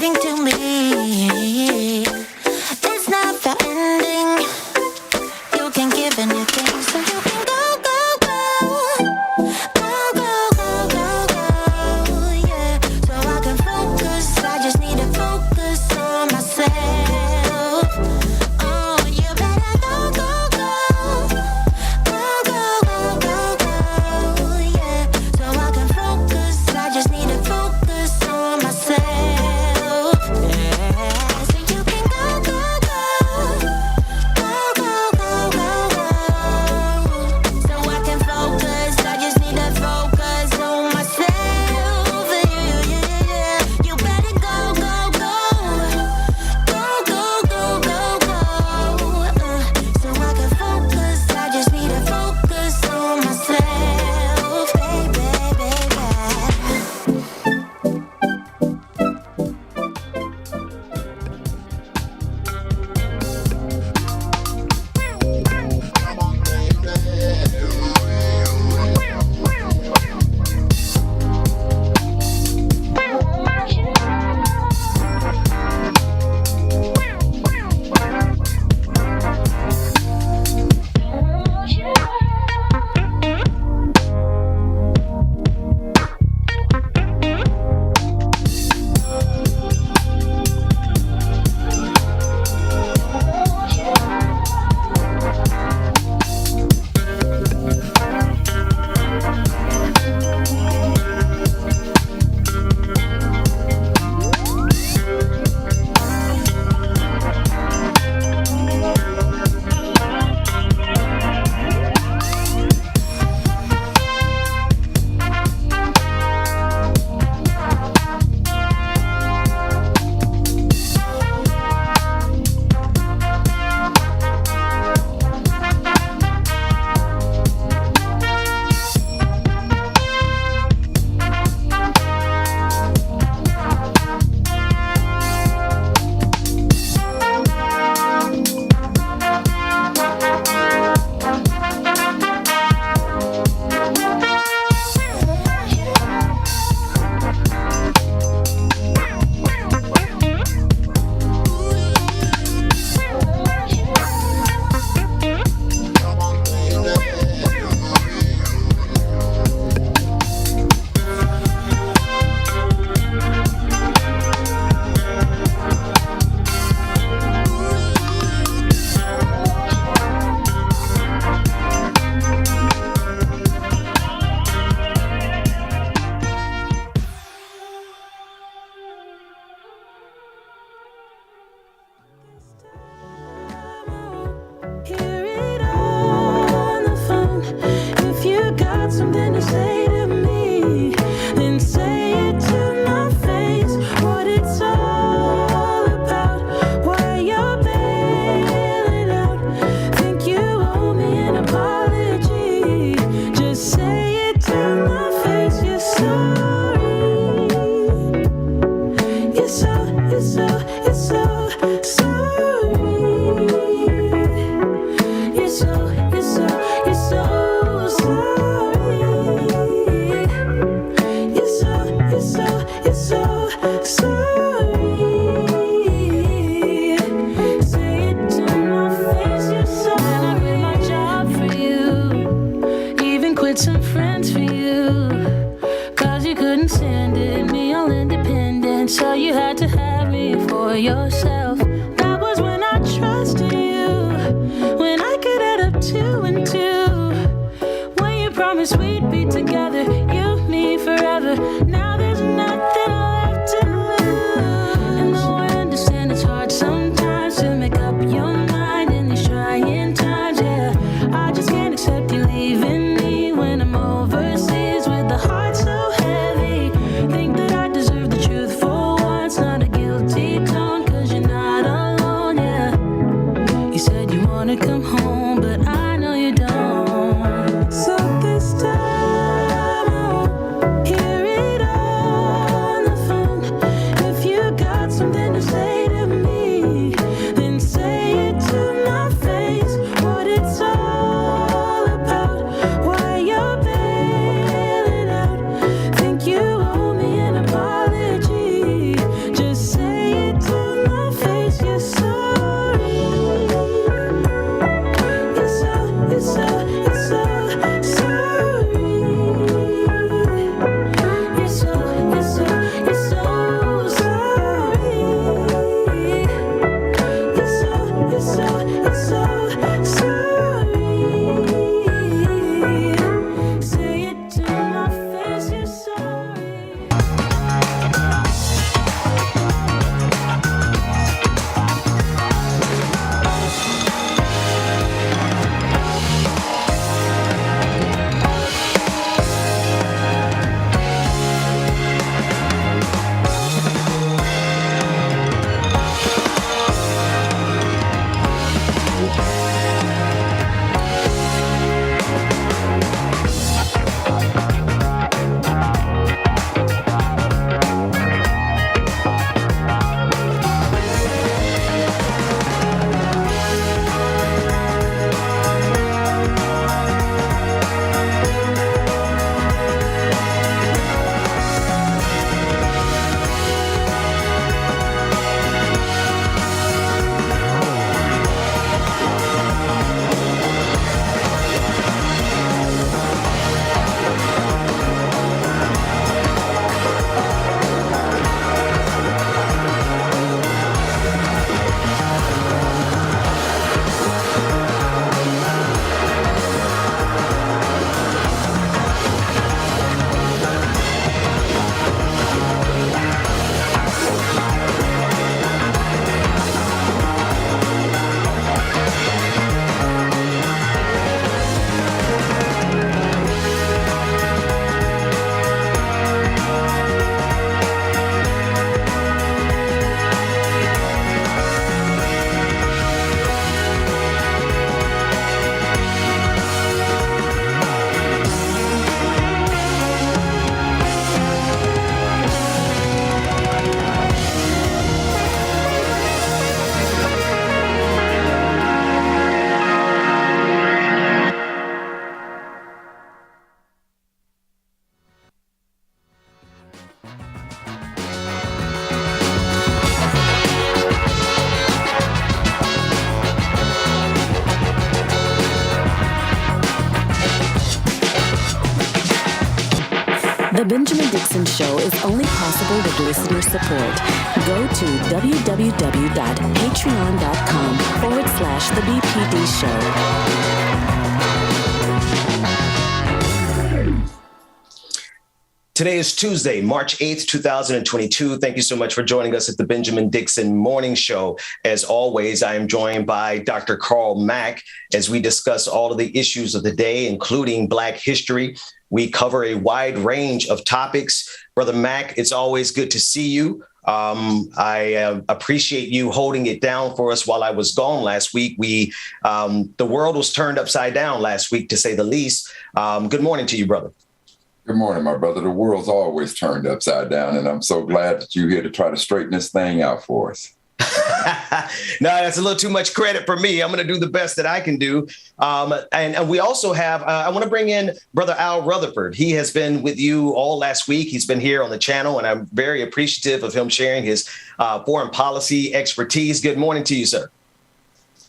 getting to me. It's never ending. You can give anything, so you can go, go, go. Go, go, go, go, go, yeah. So I can focus, I just need to focus on myself. Oh, you better go, go, go. Go, go, go, go, go, yeah. So I can focus, I just need to focus on myself. Yeah, so you can go, go, go. Go, go, go, go, go. So I can focus, I just need to focus on myself. Yeah, yeah, yeah. You better go, go, go. Go, go, go, go, go. So I can focus, I just need to focus on myself. Baby, baby. Hear it on the phone. If you got something to say to me, then say it to my face. What it's all about, why you're bailing out. Think you owe me an apology. Just say it to my face. You're sorry. You're so sorry. You're so sorry. You're so sorry. Say it to my face. You're so. And I quit my job for you, even quit some friends for you, 'cause you couldn't stand it, me all independent, so you had to have me for yourself. That was when I trusted you, when I could add up 2 and 2, when you promised we'd be together, you, me, forever. Now there's nothing left to lose. And though I understand it's hard sometimes to make up your mind in these trying times, yeah, I just can't accept you leaving me when I'm overseas with the heart so heavy. Think that I deserve the truth for once, not a guilty tone, 'cause you're not alone, yeah. You said you wanna come home, but I know you don't. So this time I won't hear it The Benjamin Dixon Show is only possible with listener support. Go to www.patreon.com/The BPD Show. Today is Tuesday, March 8th, 2022. Thank you so much for joining us at the Benjamin Dixon Morning Show. As always, I am joined by Dr. Carl Mack as we discuss all of the issues of the day, including Black history. We cover a wide range of topics. Brother Mack, it's always good to see you. I appreciate you holding it down for us while I was gone last week. The world was turned upside down last week, to say the least. Good morning to you, brother. Good morning, my brother. The world's always turned upside down, and I'm so glad that you're here to try to straighten this thing out for us. No, that's a little too much credit for me. I'm going to do the best that I can do. And we also have, I want to bring in Brother Al Rutherford. He has been with you all last week. He's been here on the channel, and I'm very appreciative of him sharing his foreign policy expertise. Good morning to you, sir.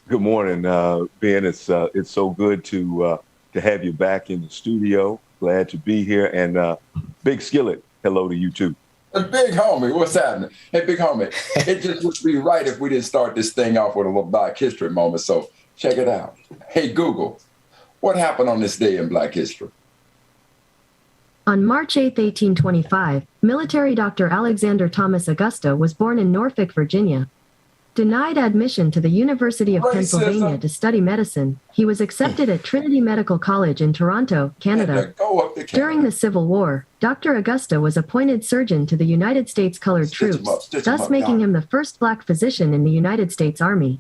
Good morning, Ben. It's so good to have you back in the studio. Glad to be here. And Big Skillet, hello to you, too. Big homie, what's happening? Hey, big homie, it just would be right if we didn't start this thing off with a little Black history moment. So check it out. Hey, Google, what happened on this day in Black history? On March 8, 1825, military Dr. Alexander Thomas Augusta was born in Norfolk, Virginia. Denied admission to the University of Pennsylvania to study medicine, he was accepted at Trinity Medical College in Toronto, Canada. During the Civil War, Dr. Augusta was appointed surgeon to the United States Colored Troops, thus making him the first Black physician in the United States Army.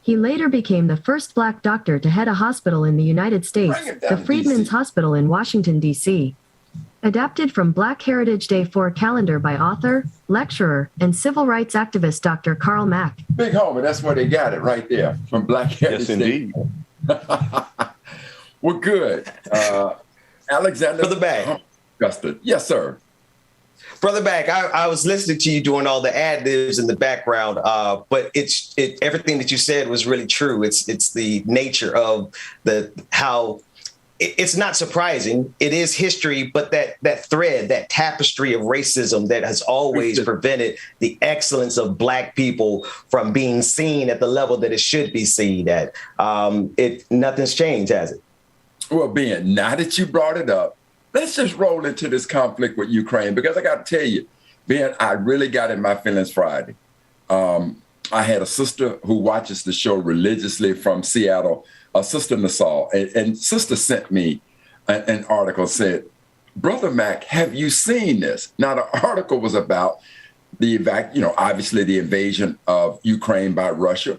He later became the first Black doctor to head a hospital in the United States, the Freedmen's Hospital in Washington, D.C. Adapted from Black Heritage Day 4 calendar by author, lecturer, and civil rights activist Dr. Carl Mack. Big homie, that's where they got it right there, from Black Heritage Day. Yes, indeed. Well, good. Alexander. Brother Mack. Augusta. Yes, sir. Brother Mack, I was listening to you doing all the ad-libs in the background, but everything that you said was really true. It's the nature of how. It's not surprising. It is history, but that thread, that tapestry of racism that has always prevented the excellence of Black people from being seen at the level that it should be seen at. Nothing's changed, has it? Well, Ben, now that you brought it up, let's just roll into this conflict with Ukraine, because I got to tell you, Ben, I really got in my feelings Friday. I had a sister who watches the show religiously from Seattle, Sister Nassau, and Sister sent me an article, said, Brother Mack, have you seen this? Now, the article was about obviously the invasion of Ukraine by Russia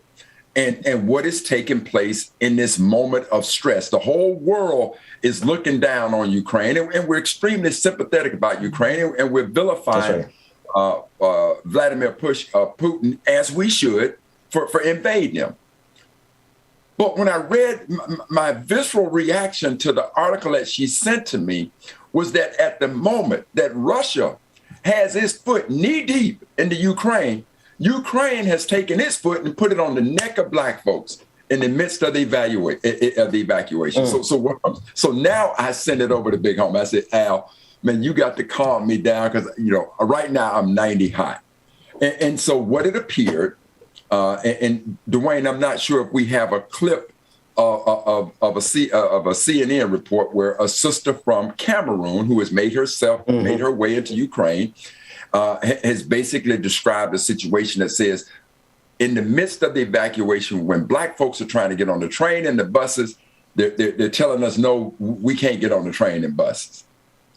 and what is taking place in this moment of stress. The whole world is looking down on Ukraine, and we're extremely sympathetic about Ukraine, and we're vilifying Vladimir Putin, as we should, for invading them. But when I read, my visceral reaction to the article that she sent to me was that at the moment that Russia has its foot knee-deep into Ukraine, Ukraine has taken its foot and put it on the neck of Black folks in the midst of the evacuation. So now I send it over to Big Home. I said, Al, man, you got to calm me down, because right now I'm 90 hot. And so what it appeared, and Dwayne, I'm not sure if we have a clip of a CNN report where a sister from Cameroon, who has made her way into Ukraine, has basically described a situation that says, in the midst of the evacuation, when Black folks are trying to get on the train and the buses, they're telling us, no, we can't get on the train and buses.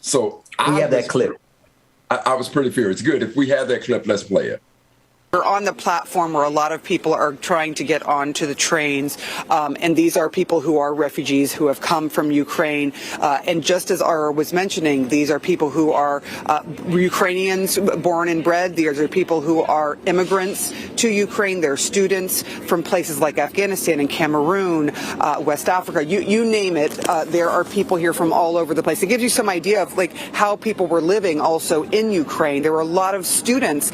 So we have that clip. I was pretty furious. Good. If we have that clip, let's play it. We're on the platform where a lot of people are trying to get onto the trains, and these are people who are refugees who have come from Ukraine. And just as Ara was mentioning, these are people who are Ukrainians born and bred. These are people who are immigrants to Ukraine. They're students from places like Afghanistan and Cameroon, West Africa. You name it. There are people here from all over the place. It gives you some idea of how people were living also in Ukraine. There were a lot of students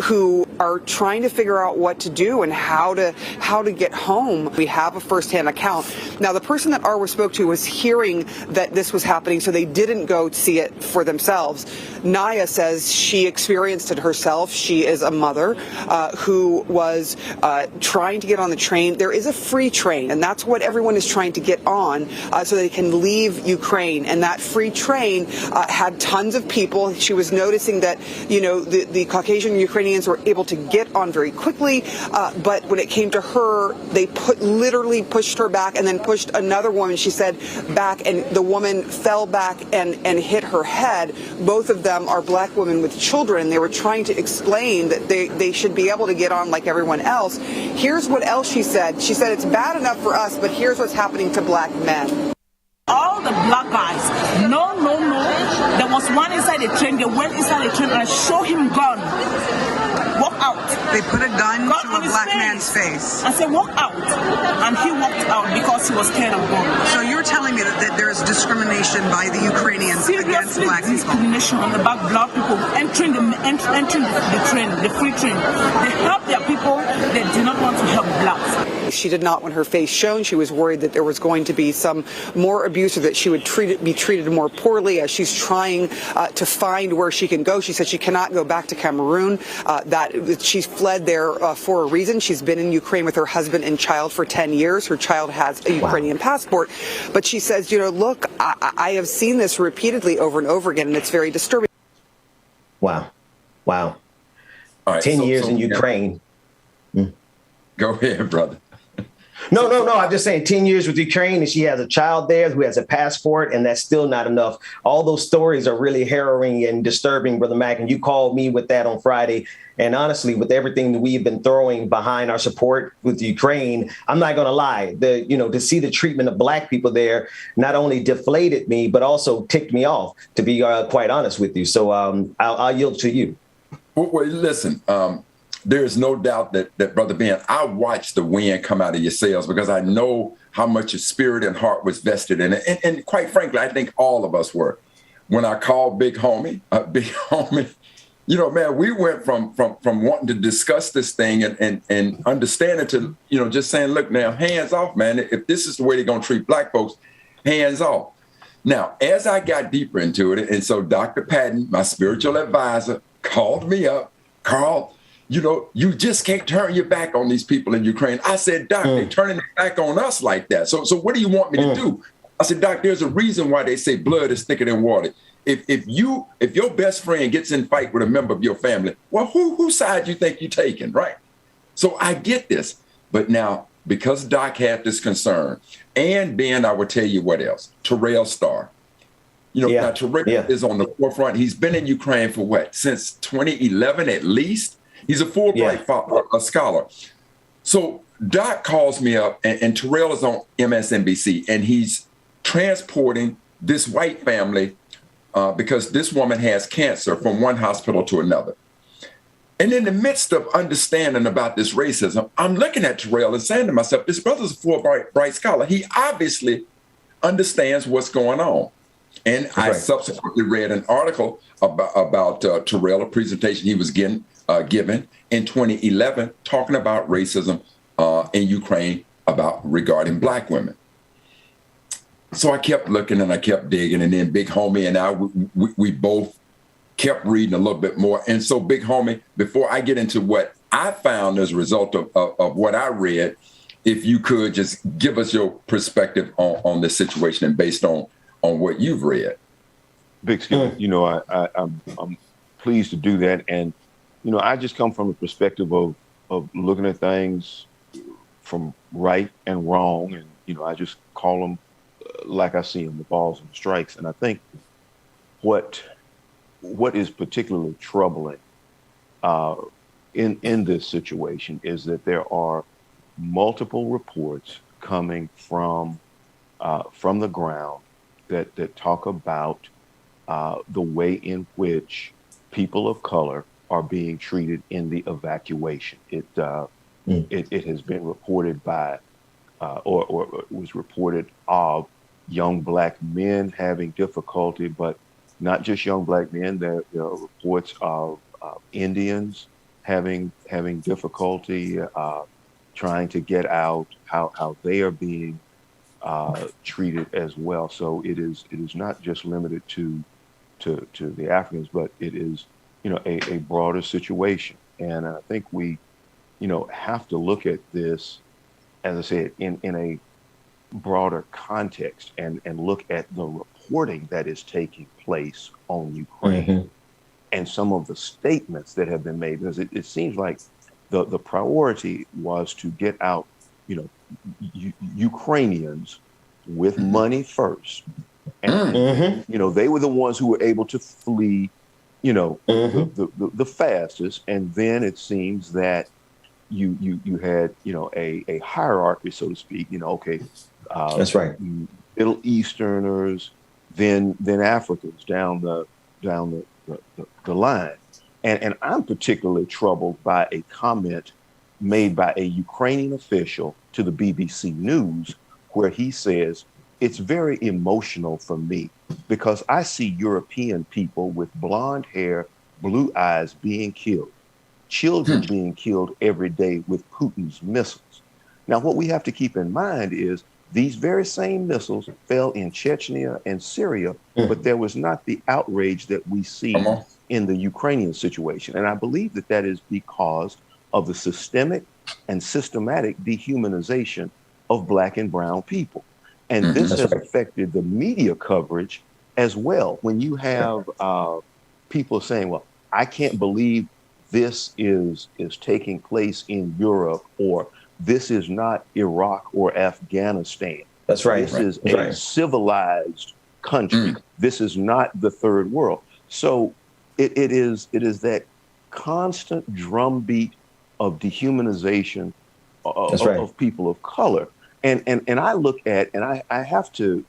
who are are trying to figure out what to do and how to get home. We have a firsthand account. Now, the person that Arwa spoke to was hearing that this was happening, so they didn't go see it for themselves. Naya says she experienced it herself. She is a mother who was trying to get on the train. There is a free train, and that's what everyone is trying to get on so they can leave Ukraine. And that free train had tons of people. She was noticing that, the Caucasian Ukrainians were able to get on very quickly, but when it came to her, they literally pushed her back and then pushed another woman, she said, back, and the woman fell back and hit her head. Both of them are black women with children. They were trying to explain that they should be able to get on like everyone else. Here's what else she said. She said, it's bad enough for us, but here's what's happening to black men. All the black guys, no. There was one inside the train. They went inside the train and showed him gun. Walk out. They put a gun to a black man's face. I said, walk out. And he walked out because he was scared of guns. So you're telling me that there is discrimination by the Ukrainians against black people? Discrimination on the black people entering the train, the free train. They help their people. They do not want to help blacks. She did not want her face shown. She was worried that there was going to be some more abuse or that she would be treated more poorly as she's trying to find where she can go. She said she cannot go back to Cameroon, that she's fled there for a reason. She's been in Ukraine with her husband and child for 10 years. Her child has a Ukrainian passport. But she says, look, I have seen this repeatedly over and over again, and it's very disturbing. Wow. All right, 10 years in Ukraine. Go ahead, brother. No. I'm just saying 10 years with Ukraine, and she has a child there who has a passport, and that's still not enough. All those stories are really harrowing and disturbing, Brother Mac. And you called me with that on Friday. And honestly, with everything that we've been throwing behind our support with Ukraine, I'm not going to lie. To see the treatment of black people there not only deflated me, but also ticked me off, to be quite honest with you. So I'll yield to you. Well, listen. There's no doubt that Brother Ben, I watched the wind come out of your sails because I know how much your spirit and heart was vested in it. And quite frankly, I think all of us were. When I called Big Homie, man, we went from wanting to discuss this thing and understand it to, just saying, look now, hands off, man. If this is the way they're going to treat black folks, hands off. Now, as I got deeper into it, and so Dr. Patton, my spiritual advisor, called me up, Carl, you just can't turn your back on these people in Ukraine. I said, Doc, they're turning their back on us like that. So what do you want me to do? I said, Doc, there's a reason why they say blood is thicker than water. If your best friend gets in fight with a member of your family, well, whose side you think you're taking, right? So I get this. But now, because Doc had this concern, and Ben, I will tell you what else, Terrell Starr. Now Terrell is on the forefront. He's been in Ukraine for what? Since 2011 at least? He's a Fulbright scholar. So Doc calls me up, and Terrell is on MSNBC, and he's transporting this white family because this woman has cancer from one hospital to another. And in the midst of understanding about this racism, I'm looking at Terrell and saying to myself, this brother's a Fulbright scholar. He obviously understands what's going on. And I subsequently read an article about Terrell, a presentation he was given in 2011, talking about racism in Ukraine regarding black women. So I kept looking and I kept digging, and then Big Homie and I, we both kept reading a little bit more. And so Big Homie, before I get into what I found as a result of what I read, if you could just give us your perspective on this situation and based on what you've read. Big Skillet, I'm pleased to do that. And I just come from the perspective of looking at things from right and wrong. And, I just call them like I see them, the balls and the strikes. And I think what is particularly troubling in this situation is that there are multiple reports coming from the ground that talk about the way in which people of color are being treated in the evacuation. It has been reported by, or it was reported of young black men having difficulty, but not just young black men. There are reports of Indians having difficulty trying to get out, how they are being treated as well. So it is not just limited to the Africans, but it is, a broader situation. And I think we, have to look at this, as I said, in a broader context and look at the reporting that is taking place on Ukraine and some of the statements that have been made, because it seems like the priority was to get out, Ukrainians with money first. And, they were the ones who were able to flee, the fastest. And then it seems that you had, a hierarchy, so to speak, that's right. Middle Easterners, then Africans down the line. And I'm particularly troubled by a comment made by a Ukrainian official to the BBC News, where he says, it's very emotional for me because I see European people with blonde hair, blue eyes being killed, children being killed every day with Putin's missiles. Now, what we have to keep in mind is these very same missiles fell in Chechnya and Syria, but there was not the outrage that we see in the Ukrainian situation. And I believe that is because of the systemic and systematic dehumanization of Black and brown people. And this has affected the media coverage as well. When you have people saying, well, I can't believe this is taking place in Europe, or this is not Iraq or Afghanistan. That's right. This is a civilized country. This is not the third world. So it is that constant drumbeat of dehumanization of people of color. And I look at, and I have to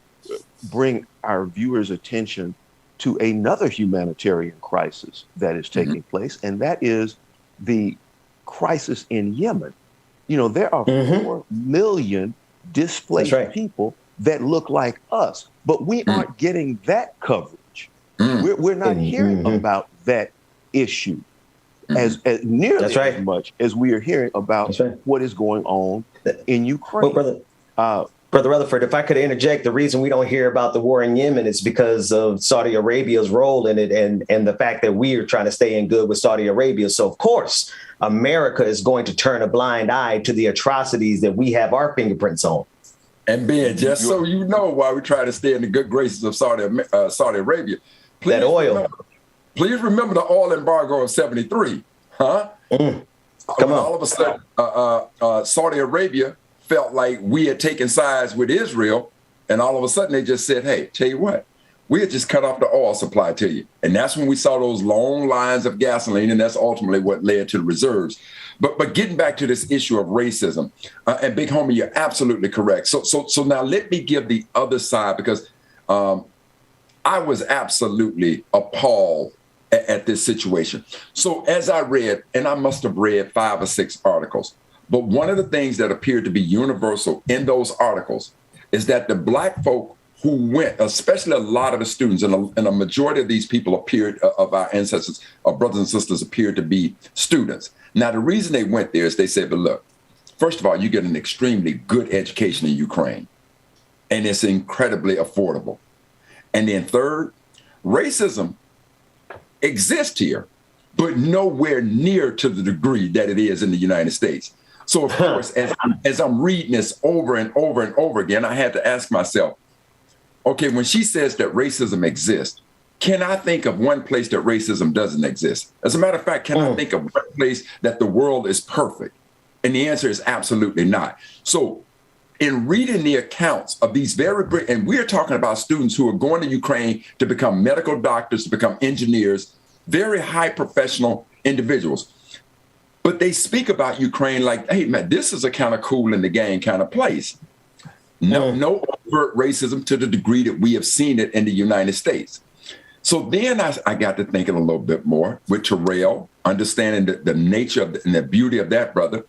bring our viewers' attention to another humanitarian crisis that is taking place, and that is the crisis in Yemen. There are 4 million displaced people that look like us, but we aren't getting that coverage. We're not hearing about that issue as nearly as much as we are hearing about what is going on in Ukraine. Well, Brother Rutherford, if I could interject, the reason we don't hear about the war in Yemen is because of Saudi Arabia's role in it and the fact that we are trying to stay in good with Saudi Arabia. So, of course, America is going to turn a blind eye to the atrocities that we have our fingerprints on. And Ben, just so you know why we try to stay in the good graces of Saudi Arabia, please that oil. Please remember the oil embargo of 73, huh? All of a sudden, Saudi Arabia felt like we had taken sides with Israel, and all of a sudden they just said, hey, tell you what, we had just cut off the oil supply to you. And that's when we saw those long lines of gasoline, and that's ultimately what led to the reserves. But getting back to this issue of racism, and Big Homie, you're absolutely correct. So now let me give the other side, because I was absolutely appalled at this situation. So as I read, and I must have read 5 or 6 articles, but one of the things that appeared to be universal in those articles is that the Black folk who went, especially a lot of the students, and a majority of these people appeared, of our ancestors, our brothers and sisters, appeared to be students. Now, the reason they went there is they said, but look, first of all, you get an extremely good education in Ukraine, and it's incredibly affordable. And then third, racism exists here, but nowhere near to the degree that it is in the United States. So, of course, as I'm reading this over and over and over again, I had to ask myself, okay, when she says that racism exists, can I think of one place that racism doesn't exist? As a matter of fact, can I think of one place that the world is perfect? And the answer is absolutely not. So in reading the accounts of these and we're talking about students who are going to Ukraine to become medical doctors, to become engineers, very high professional individuals. But they speak about Ukraine like, hey, man, this is a kind of cool in the gang kind of place. No overt racism to the degree that we have seen it in the United States. So then I got to thinking a little bit more with Terrell, understanding the nature of and the beauty of that brother.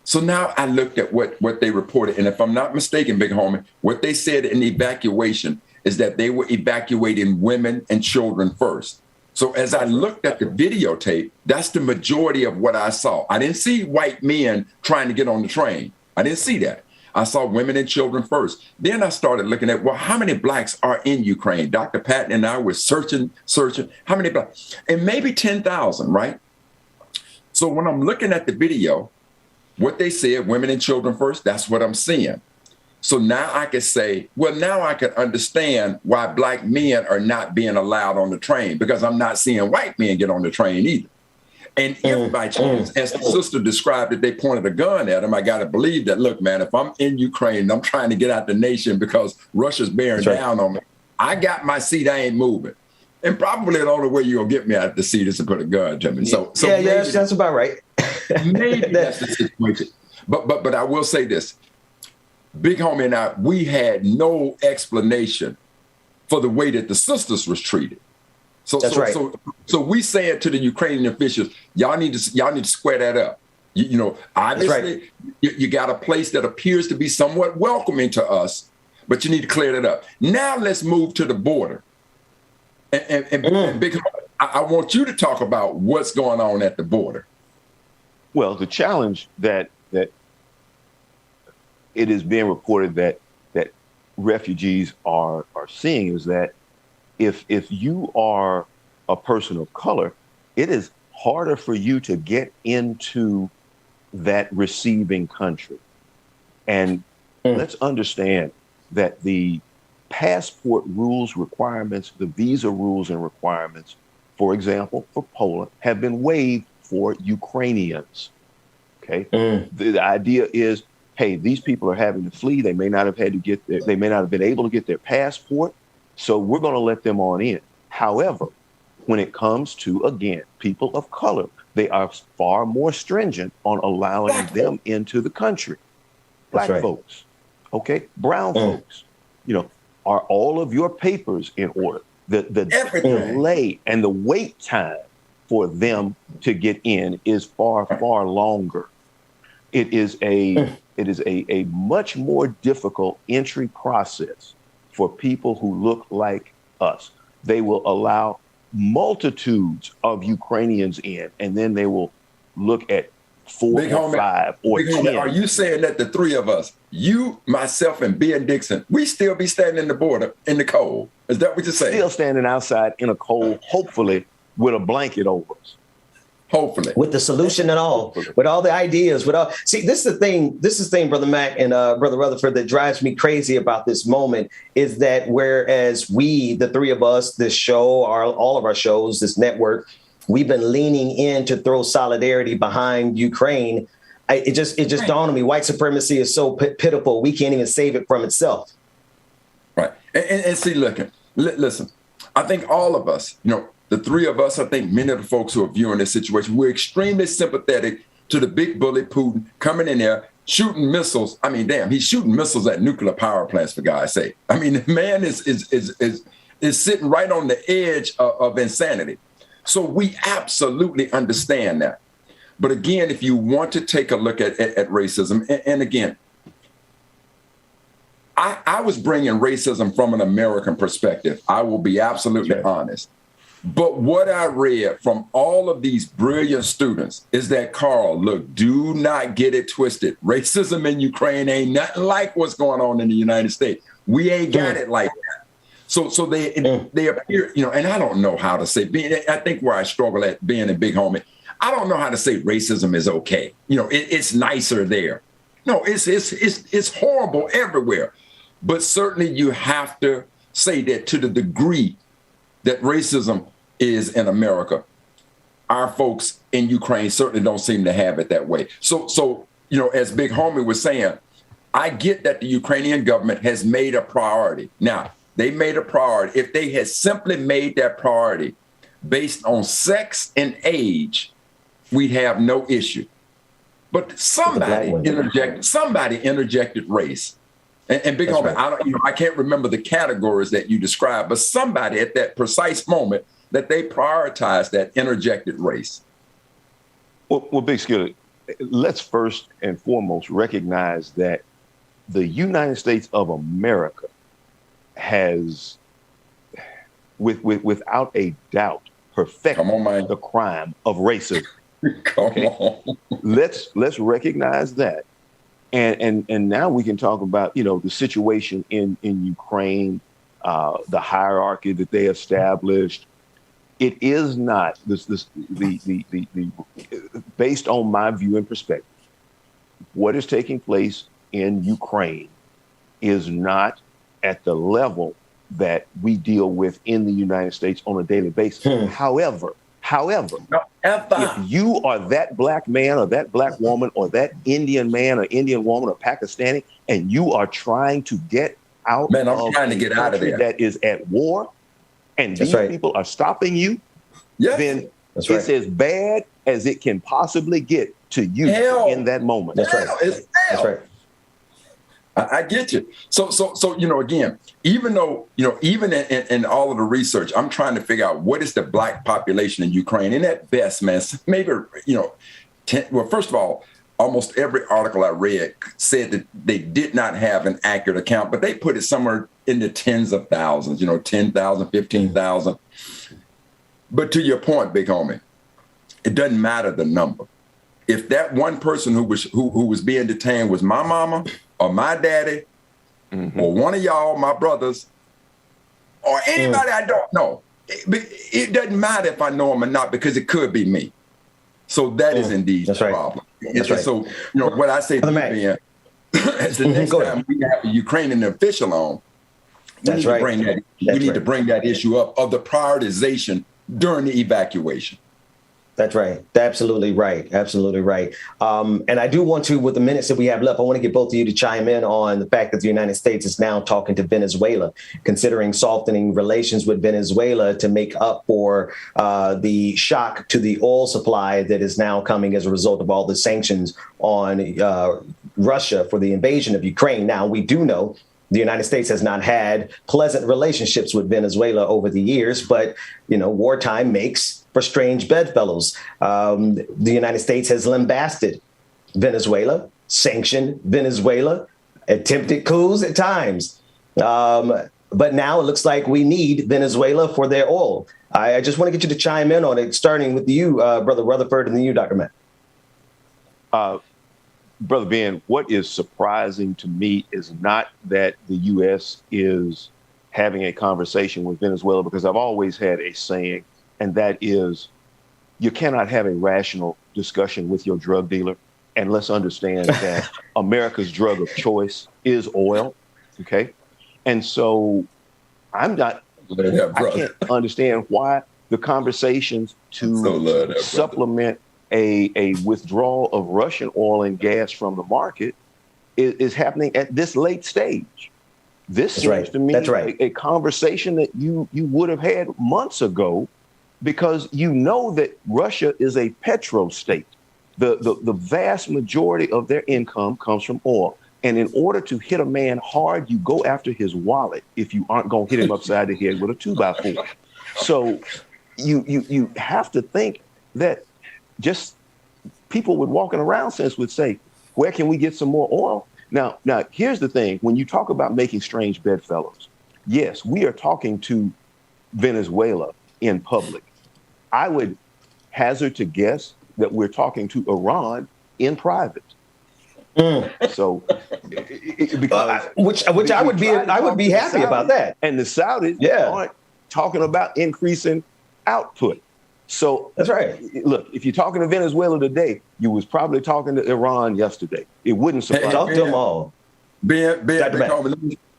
So now I looked at what they reported. And if I'm not mistaken, Big Homie, what they said in the evacuation is that they were evacuating women and children first. So as I looked at the videotape, that's the majority of what I saw. I didn't see white men trying to get on the train. I didn't see that. I saw women and children first. Then I started looking at, well, how many blacks are in Ukraine? Dr. Patton and I were searching, how many blacks? And maybe 10,000, right? So when I'm looking at the video, what they said, women and children first, that's what I'm seeing. So now I can say, well, now I can understand why black men are not being allowed on the train, because I'm not seeing white men get on the train either. And if by chance, as the sister described it, they pointed a gun at him, I got to believe that, look, man, if I'm in Ukraine, I'm trying to get out the nation because Russia's bearing down on me. I got my seat, I ain't moving. And probably the only way you're going to get me out of the seat is to put a gun to me. So maybe, that's about right. Maybe that's the situation. But I will say this. Big Homie and I, we had no explanation for the way that the sisters was treated. So we said to the Ukrainian officials, y'all need to square that up. You know, obviously you got a place that appears to be somewhat welcoming to us, but you need to clear that up. Now let's move to the border. And Big Homie, I want you to talk about what's going on at the border. Well, the challenge that it is being reported that refugees are seeing is that if you are a person of color, it is harder for you to get into that receiving country. And let's understand that the passport rules, requirements, the visa rules and requirements, for example, for Poland, have been waived for Ukrainians. Okay. The idea is, hey, these people are having to flee. They may not have had to get their, they may not have been able to get their passport. So we're going to let them on in. However, when it comes to, again, people of color, they are far more stringent on allowing them into the country. Black folks, okay, brown folks, you know, are all of your papers in order? The delay and the wait time for them to get in is far, far longer. It is a much more difficult entry process for people who look like us. They will allow multitudes of Ukrainians in, and then they will look at 4 or 5 or 10. Are you saying that the three of us, you, myself, and Ben Dixon, we still be standing in the border in the cold? Is that what you're saying? Still standing outside in a cold, hopefully with a blanket over us. Hopefully. With the solution and all, with all the ideas, see, this is the thing, Brother Mac and Brother Rutherford, that drives me crazy about this moment is that whereas we, the three of us, this show, all of our shows, this network, we've been leaning in to throw solidarity behind Ukraine. It just dawned on me, white supremacy is so pitiful, we can't even save it from itself. Right. And see, listen, I think all of us, you know, the three of us, I think many of the folks who are viewing this situation, we're extremely sympathetic to the big bully Putin coming in there, shooting missiles. I mean, damn, he's shooting missiles at nuclear power plants, for God's sake. I mean, the man is sitting right on the edge of insanity. So we absolutely understand that. But again, if you want to take a look at racism, and again, I was bringing racism from an American perspective. I will be absolutely honest. But what I read from all of these brilliant students is that, Carl, look, do not get it twisted. Racism in Ukraine ain't nothing like what's going on in the United States. We ain't got it like that. So they appear, you know, and I don't know how to say, I think where I struggle at being a Big Homie, I don't know how to say racism is okay. You know, it's nicer there. No, it's horrible everywhere. But certainly you have to say that to the degree that racism is in America, our folks in Ukraine certainly don't seem to have it that way. So you know, as Big Homie was saying, I get that the Ukrainian government has made a priority. Now, they made a priority. If they had simply made that priority based on sex and age, we'd have no issue. But somebody interjected race. And Big Homie, I can't remember the categories that you described, but somebody at that precise moment that they prioritized that interjected race. Well, Big Skillet, let's first and foremost recognize that the United States of America has, without a doubt, perfecting Come on, man. the crime of racism. Come on. Let's recognize that. And now we can talk about, the situation in Ukraine, the hierarchy that they established. It is not the based on my view and perspective, what is taking place in Ukraine is not at the level that we deal with in the United States on a daily basis. However, if you are that black man or that black woman or that Indian man or Indian woman or Pakistani, and you are trying to get out I'm trying to get out of there. That is at war, and these people are stopping you, then it's as bad as it can possibly get to you in that moment. That's right. I get you. So, again, even though, even in all of the research, I'm trying to figure out what is the black population in Ukraine. And at best, man, maybe, first of all, almost every article I read said that they did not have an accurate account, but they put it somewhere in the tens of thousands, 10,000, 15,000. But to your point, big homie, it doesn't matter the number. If that one person who was being detained was my mama or my daddy or one of y'all, my brothers, or anybody I don't know, it doesn't matter if I know him or not, because it could be me. So that is indeed the problem. That's right. So, what I say to you, Ben, is the next time we have a Ukrainian official on, we need to bring that issue up of the prioritization during the evacuation. That's right. Absolutely right. Absolutely right. And I do want to, with the minutes that we have left, I want to get both of you to chime in on the fact that the United States is now talking to Venezuela, considering softening relations with Venezuela to make up for the shock to the oil supply that is now coming as a result of all the sanctions on Russia for the invasion of Ukraine. Now, we do know the United States has not had pleasant relationships with Venezuela over the years, but, wartime makes for strange bedfellows. The United States has lambasted Venezuela, sanctioned Venezuela, attempted coups at times. But now it looks like we need Venezuela for their oil. I just want to get you to chime in on it, starting with you, Brother Rutherford, and then you, Dr. Matt. Brother Ben, what is surprising to me is not that the U.S. is having a conversation with Venezuela, because I've always had a saying, and that is, you cannot have a rational discussion with your drug dealer. And let's understand that America's drug of choice is oil. Okay. And so I can't understand why the conversations to supplement a withdrawal of Russian oil and gas from the market is happening at this late stage. This seems to me a conversation that you would have had months ago, because that Russia is a petro state. The vast majority of their income comes from oil. And in order to hit a man hard, you go after his wallet if you aren't going to hit him upside the head with a 2x4. So you have to think that just people with walking around sense would say, where can we get some more oil? Now, here's the thing. When you talk about making strange bedfellows, yes, we are talking to Venezuela in public. I would hazard to guess that we're talking to Iran in private. So, because which I would be happy about that. And the Saudis aren't talking about increasing output. So that's right. Look, if you're talking to Venezuela today, you was probably talking to Iran yesterday. It wouldn't surprise me. Talk to them all. Ben,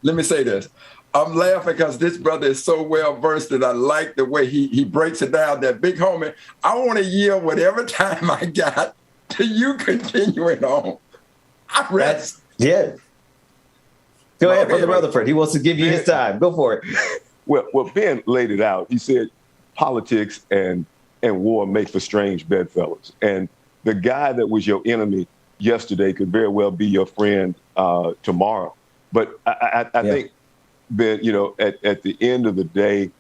let me say this. I'm laughing because this brother is so well versed that I like the way he breaks it down. That big homie, I want to yield whatever time I got to you continuing on. I rest. Go ahead, Brother Rutherford. He wants to give you his time. Go for it. Well, Ben laid it out. He said politics and war make for strange bedfellows. And the guy that was your enemy yesterday could very well be your friend tomorrow. But I think that, at the end of the day,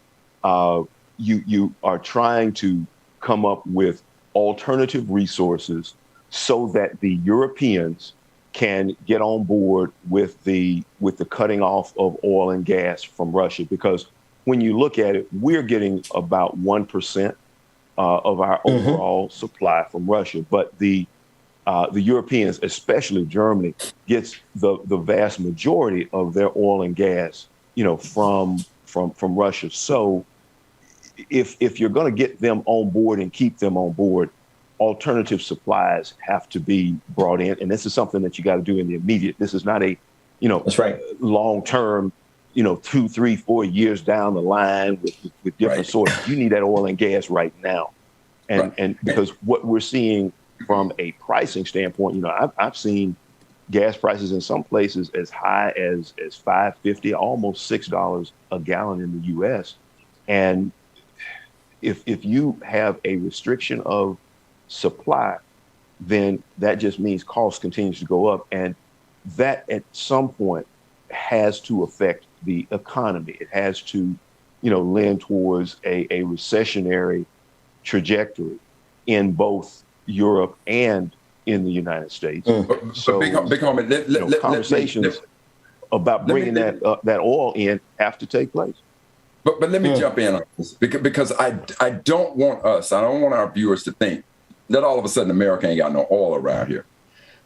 you are trying to come up with alternative resources so that the Europeans can get on board with the cutting off of oil and gas from Russia. Because when you look at it, we're getting about 1% of our overall supply from Russia. But the Europeans, especially Germany, gets the vast majority of their oil and gas, from Russia. So if you're going to get them on board and keep them on board, alternative supplies have to be brought in. And this is something that you got to do in the immediate. This is not a, that's right, long-term, 2, 3, 4 years down the line with different sources. You need that oil and gas right now. And because what we're seeing from a pricing standpoint, I've seen gas prices in some places as high as $5.50, almost $6 a gallon in the U.S. And if you have a restriction of supply, then that just means cost continues to go up. And that at some point has to affect the economy. It has to, lend towards a recessionary trajectory in both Europe and in the United States. So, big homie, conversations about bringing that oil in have to take place. But let me jump in on this because I don't want our viewers to think that all of a sudden America ain't got no oil around here.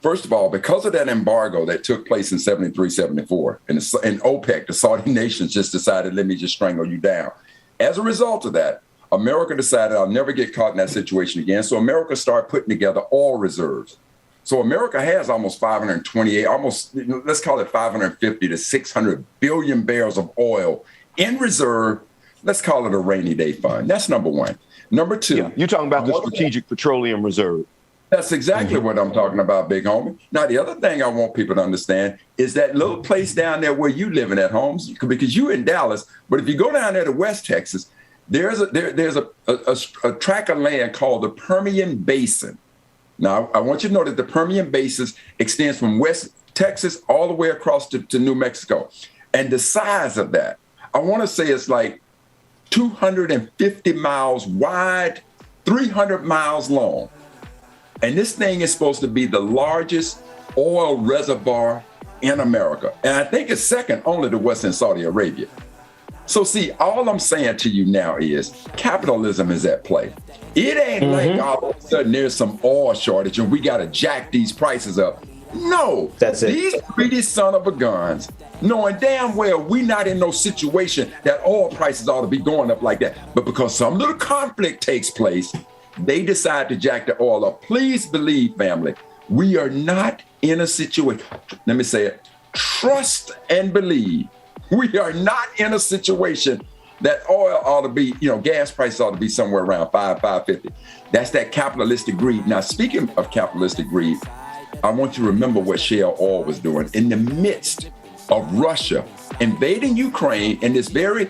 First of all, because of that embargo that took place in 73, 74, and OPEC, the Saudi nations just decided, let me just strangle you down. As a result of that, America decided I'll never get caught in that situation again. So America started putting together oil reserves. So America has almost 528, let's call it 550 to 600 billion barrels of oil in reserve. Let's call it a rainy day fund. That's number one. Number two. You're talking about the Strategic Petroleum Reserve. That's exactly what I'm talking about, big homie. Now, the other thing I want people to understand is that little place down there where you living at homes, because you in Dallas, but if you go down there to West Texas, there's a tract of land called the Permian Basin. Now, I want you to know that the Permian Basin extends from West Texas all the way across to New Mexico. And the size of that, I want to say it's like 250 miles wide, 300 miles long. And this thing is supposed to be the largest oil reservoir in America. And I think it's second only to Western Saudi Arabia. So see, all I'm saying to you now is capitalism is at play. It ain't like all of a sudden there's some oil shortage and we got to jack these prices up. No, that's it. These greedy son of a guns, knowing damn well we not in no situation that oil prices ought to be going up like that. But because some little conflict takes place, they decide to jack the oil up. Please believe, family, we are not in a situation. Let me say it. Trust and believe. We are not in a situation that oil ought to be, gas prices ought to be somewhere around $5.50. That's that capitalistic greed. Now, speaking of capitalistic greed, I want you to remember what Shell Oil was doing in the midst of Russia invading Ukraine in this very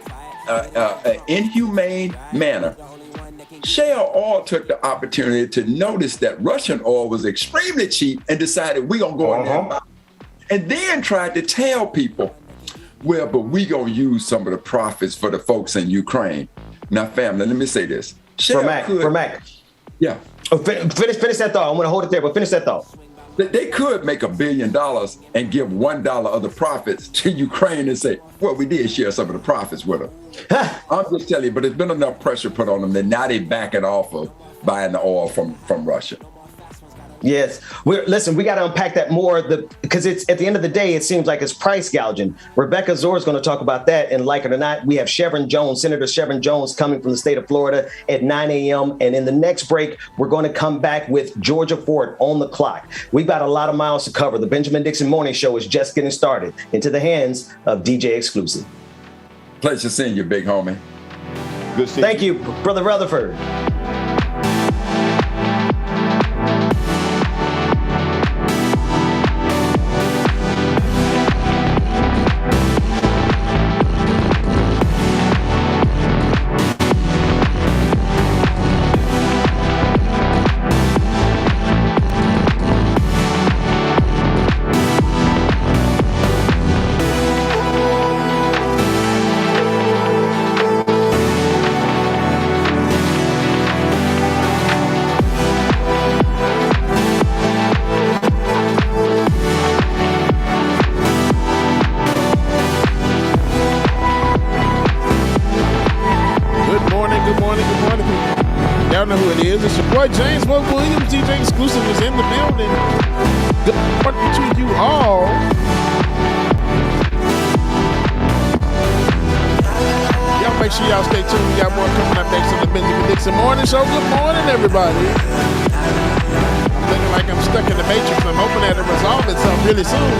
inhumane manner. Shell Oil took the opportunity to notice that Russian oil was extremely cheap and decided we're going to go in there and buy it. And then tried to tell people, well, but we going to use some of the profits for the folks in Ukraine. Now, family, let me say this. For Mac. Yeah. Oh, finish that thought. I'm going to hold it there, but finish that thought. They could make $1 billion and give $1 of the profits to Ukraine and say, well, we did share some of the profits with them. I'm just telling you, but there's been enough pressure put on them that now they backing off of buying the oil from Russia. Yes. Listen, we got to unpack that more because it's at the end of the day, it seems like it's price gouging. Rebecca Zor is going to talk about that. And like it or not, we have Senator Chevron Jones coming from the state of Florida at 9 a.m. And in the next break, we're going to come back with Georgia Ford on the clock. We've got a lot of miles to cover. The Benjamin Dixon Morning Show is just getting started into the hands of DJ Exclusive. Pleasure seeing you, big homie. Good seeing Thank you, Brother Rutherford. Boy, James Williams, DJ Exclusive is in the building. Good morning to you all. Y'all make sure y'all stay tuned. We got more coming up next on the Benjamin Dixon Morning Show. Good morning, everybody. I'm looking like I'm stuck in the Matrix. I'm hoping that it resolve itself really soon.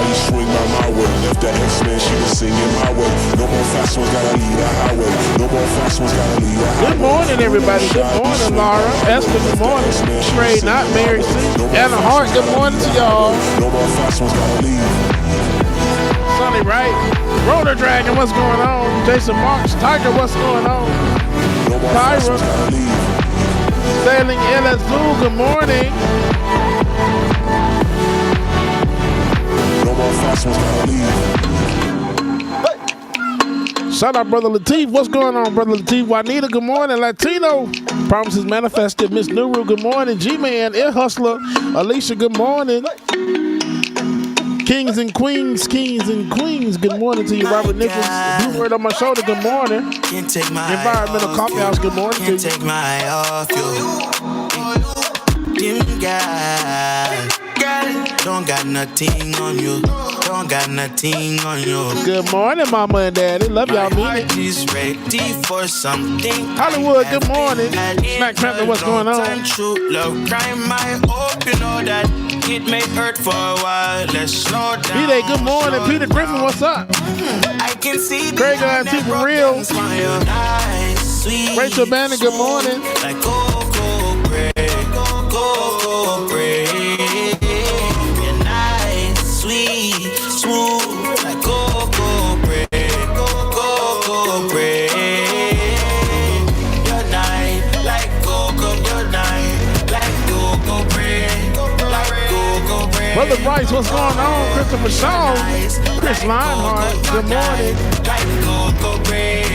You swing by my way. Left the X-Men, she was singing my way. No more fast ones, gotta leave the highway. No more fast ones, gotta leave the highway. Good morning, everybody. Good morning, Laura. Esther, good morning. Trey, not Mary C. Anna Hart, good morning to y'all. No more fast ones, gotta leave. Sonny Wright. Roller Dragon, what's going on? Jason Marks, Tiger, what's going on? No more fast ones, gotta leave. Sailing LSU, good morning. Shout out, Brother Lateef. What's going on, Brother Lateef? Juanita, good morning. Latino Promises Manifested. Miss Nuru, good morning. G-Man, Air Hustler. Alicia, good morning. Kings and Queens, good morning to you. Robert Nichols, Blue Word on my shoulder, good morning. Environmental Coffee House, good morning to you. Take my eye off you. Don't got nothing on you. Don't got nothing on you. Good morning, Mama and Daddy. Love y'all, mean it. Ready for something. Hollywood, good morning. Snack Panther, what's going on? True love crime, I hope you know that it may hurt for a while. Let's slow down. B-Day, good morning. Peter Griffin, what's up? I can see the Craig and T for real. Rachel Bannon, good morning. Like cocoa bread, cocoa bread. You're nice, sweet, smooth, like cocoa bread, cocoa bread. You're nice, like cocoa, you're nice, like cocoa bread, like cocoa bread. Brother Bryce, what's going on? Christopher Shaw, Chris Lionheart, good morning. Like cocoa bread.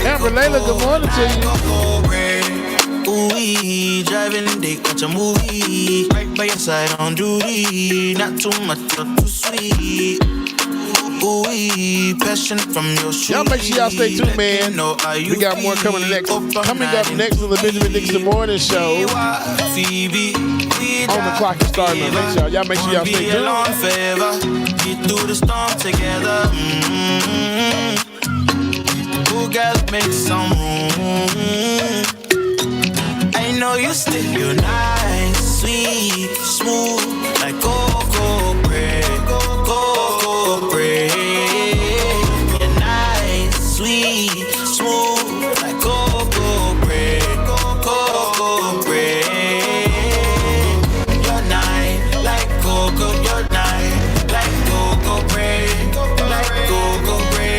Amber Layla, good morning to you. Ooh, driving dick, watch a movie. Right by your side on duty. Not too much, not too sweet. Ooh, passion from your shoes. Y'all make sure y'all stay tuned, man. We got more coming next. Coming up next on the Benjamin Dixon Morning Show. Phoebe, on the clock is starting. Y'all make sure y'all stay tuned. Get through the storm together. Girl, make some room. I know you still, you're nice, sweet, smooth, like cocoa bread, cocoa bread. You're nice, sweet, smooth, like cocoa bread, cocoa bread. You're nice, like cocoa, you're nice, like cocoa bread, like cocoa bread.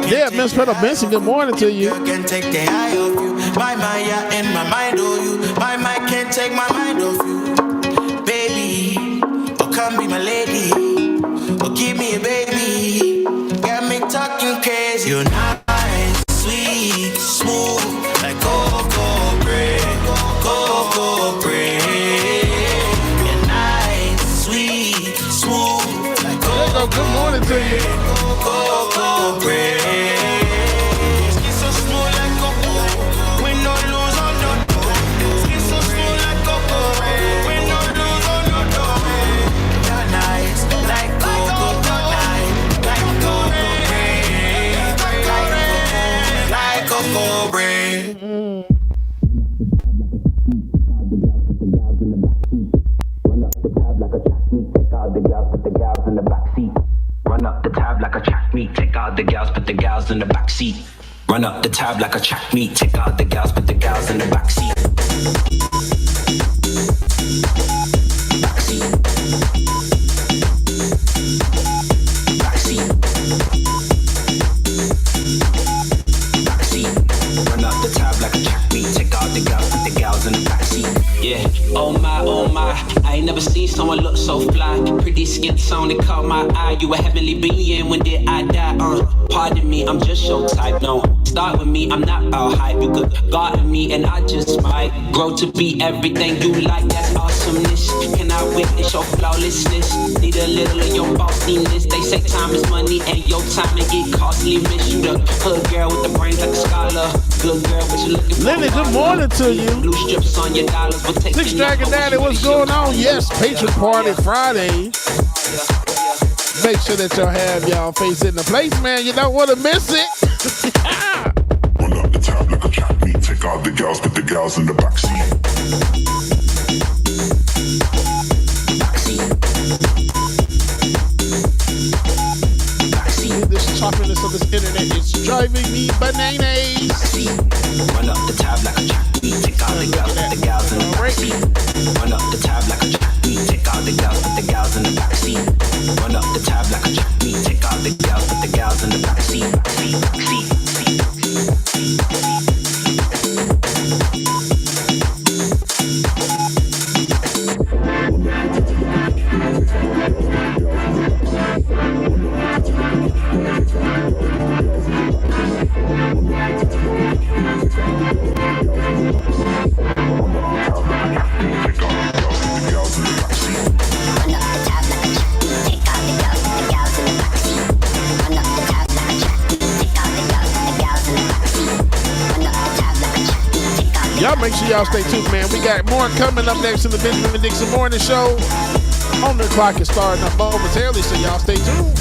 Yeah, Miss Petro Benson, good morning to you. Can take the eye off you. My mind, yeah, in my mind, oh you. My mind can't take my mind off you. Baby, oh come be my lady. Oh give me a baby. Got me talking crazy. You're nice, sweet, smooth, like cocoa bread, cocoa bread. You're nice, sweet, smooth, like cocoa. Good morning to you. Cocoa bread. Skin so smooth like cocoa. We no lose on no door. Skin so smooth like cocoa. We no lose on no door. You're nice like cocoa. You're nice like cocoa bread. Like cocoa bread. Run up the tab like a track meet. Take out the gals, put the gals in the back seat. Run up the tab like a track meet. Take out the gals, put the gals in the back seat. Run up the tab like a track meet. Take out the gals, put the gals in the back seat. Back seat. Back seat. Back seat. Run up the tab like a track meet. Take out the gals, put the gals in the back seat. Yeah, oh my, I ain't never seen someone look so fly. Pretty skin tone, it caught my eye. You a heavenly being, when did I die? Pardon me, I'm just your type, no. Start with me, I'm not about hype. You could garden me and I just might grow to be everything you like, that's awesomeness. Can I witness your flawlessness? Need a little of your bossiness. They say time is money and your time it get costly. Miss you the hood girl with the brains like a scholar. Good girl, what you looking for? Lenny, good morning to you. Blue strips on your dollars, but take Six Dragon Daddy, what's going on? Yes, Patron Party Friday. Make sure that y'all have y'all face in the place, man. You don't want to miss it. Run up the tab like a track meet. Take out the gals, put the gals in the backseat. This choppiness of this internet is driving me bananas. Run up the tab like a track meet. Take out the gals, put the gals in the backseat. Run up the tab like a track meet. Take out the gals, put the gals in the backseat. Run up the tab like a track meet. Take out the gals, put the gals in the backseat. Y'all make sure y'all stay tuned, man. We got more coming up next in the Benjamin Dixon Morning Show. On the clock is starting up momentarily, so y'all stay tuned.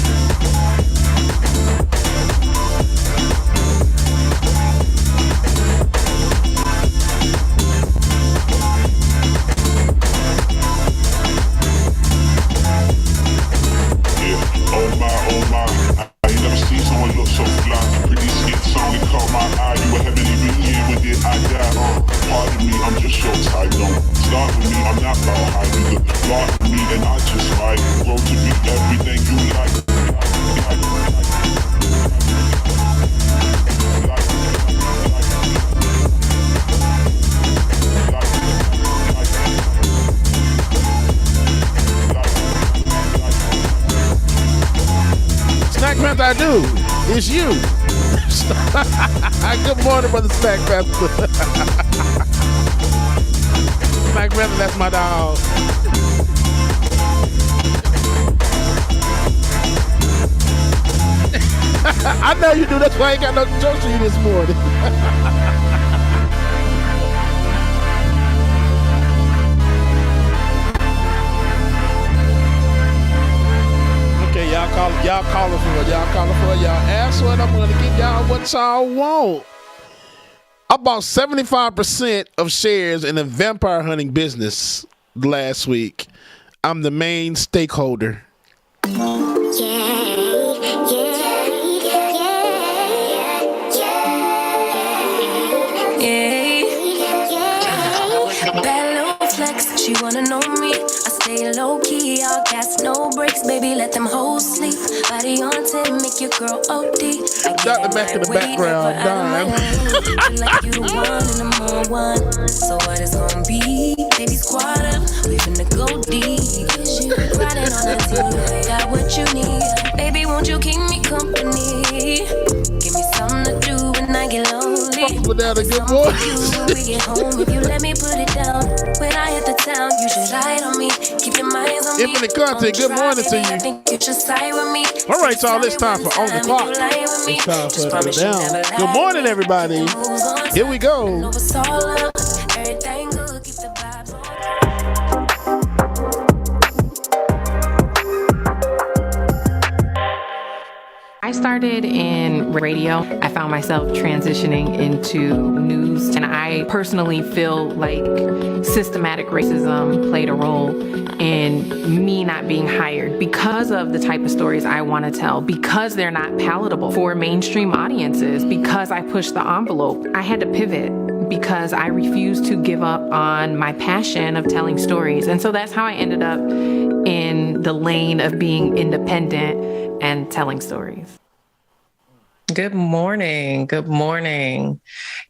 Oh my, I ain't never seen someone look so fly. Pretty skin tone, it caught my eye. You a heavenly being, when did I die? Pardon me, I'm just your type. Don't start with me, I'm not about hype. You could flirt with me and I just might grow to be everything you like. Snack Panther, I do. It's you. Good morning, brother Snack Panther. Snack Panther, that's my dog. I know you do. That's why I ain't got no jokes for you this morning. Okay, y'all calling for it. Y'all ask what I'm gonna give y'all what y'all want. I bought 75% of shares in the vampire hunting business last week. I'm the main stakeholder. Bad little flex, she wanna know me. I stay low key, all gas, no breaks, baby. Let them hoes sleep. Body on 10, make your girl OD. Got the back in the background, dying. Like you the one and I'm on one. So what it's gonna be? Baby, squad up, we finna go deep. She riding on the team, got what you need. Baby, won't you keep me company? Give me something to do when I get lonely. Put down a good boy. When we get home, if you let me put it down. When I hit the town, you should ride on me. Keep your minds on me. Infinite content, good morning to you. I think you should side with me. All right, y'all, it's time for On the Clock. It's time for it down. Good morning, everybody. Here we go. Everything good, keep the vibes on. I started in radio. I found myself transitioning into news, and I personally feel like systematic racism played a role in me not being hired because of the type of stories I want to tell, because they're not palatable for mainstream audiences, because I pushed the envelope. I had to pivot because I refused to give up on my passion of telling stories. And so that's how I ended up in the lane of being independent and telling stories. Good morning. Good morning.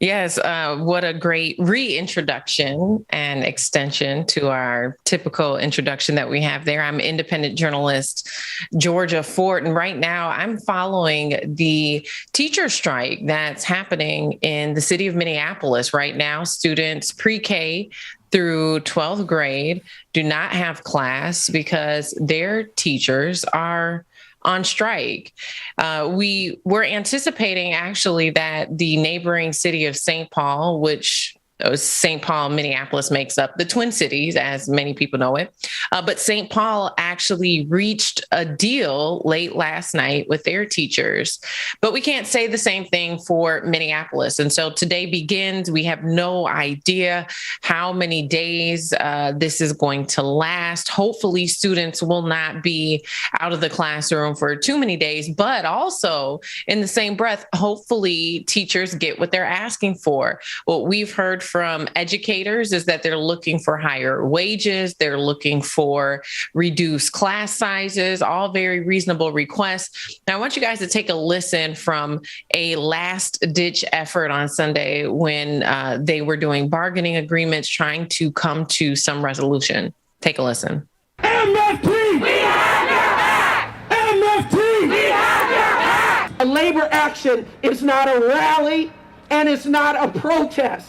Yes, what a great reintroduction and extension to our typical introduction that we have there. I'm independent journalist Georgia Fort, and right now I'm following the teacher strike that's happening in the city of Minneapolis. Right now, students pre-K through 12th grade do not have class because their teachers are on strike. We were anticipating actually that the neighboring city of St. Paul, which St. Paul, Minneapolis makes up the Twin Cities, as many people know it. But St. Paul actually reached a deal late last night with their teachers. But we can't say the same thing for Minneapolis. And so today begins. We have no idea how many days this is going to last. Hopefully, students will not be out of the classroom for too many days. But also, in the same breath, hopefully teachers get what they're asking for. What we've heard from educators is that they're looking for higher wages. They're looking for reduced class sizes, all very reasonable requests. Now, I want you guys to take a listen from a last ditch effort on Sunday when they were doing bargaining agreements, trying to come to some resolution. Take a listen. MFT! We have your back! MFT! We have your back! A labor action is not a rally and it's not a protest.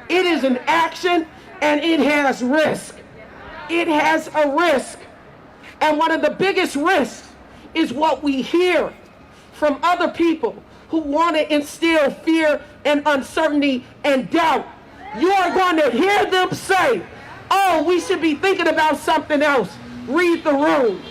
It is an action and it has risk. It has a risk. And one of the biggest risks is what we hear from other people who want to instill fear and uncertainty and doubt. You are going to hear them say, oh, we should be thinking about something else. Read the room.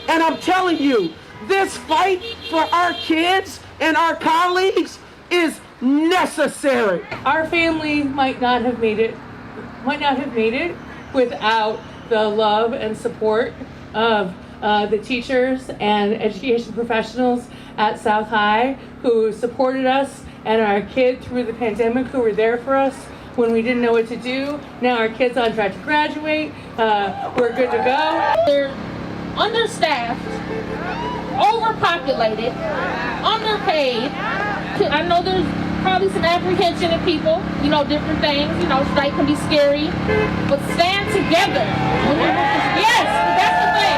And I'm telling you, this fight for our kids and our colleagues is necessary. Our family might not have made it without the love and support of the teachers and education professionals at South High who supported us and our kids through the pandemic, who were there for us when we didn't know what to do. Now our kids on track to graduate. We're good to go. They're understaffed, overpopulated, underpaid. I know there's probably some apprehension in people, different things, strike can be scary, but stand together. Yes, that's the thing.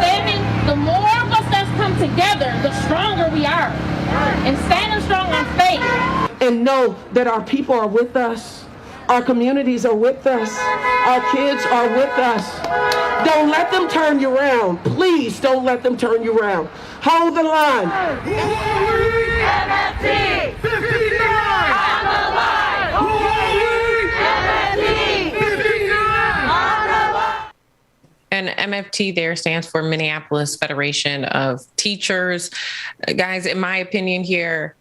Standing, the more of us that come together, the stronger we are. And standing strong on faith. And know that our people are with us. Our communities are with us. Our kids are with us. Don't let them turn you around. Please don't let them turn you around. Hold the line. MFT! 59! On the line! MFT! 59! On the line! And MFT there stands for Minneapolis Federation of Teachers. Guys, in my opinion here,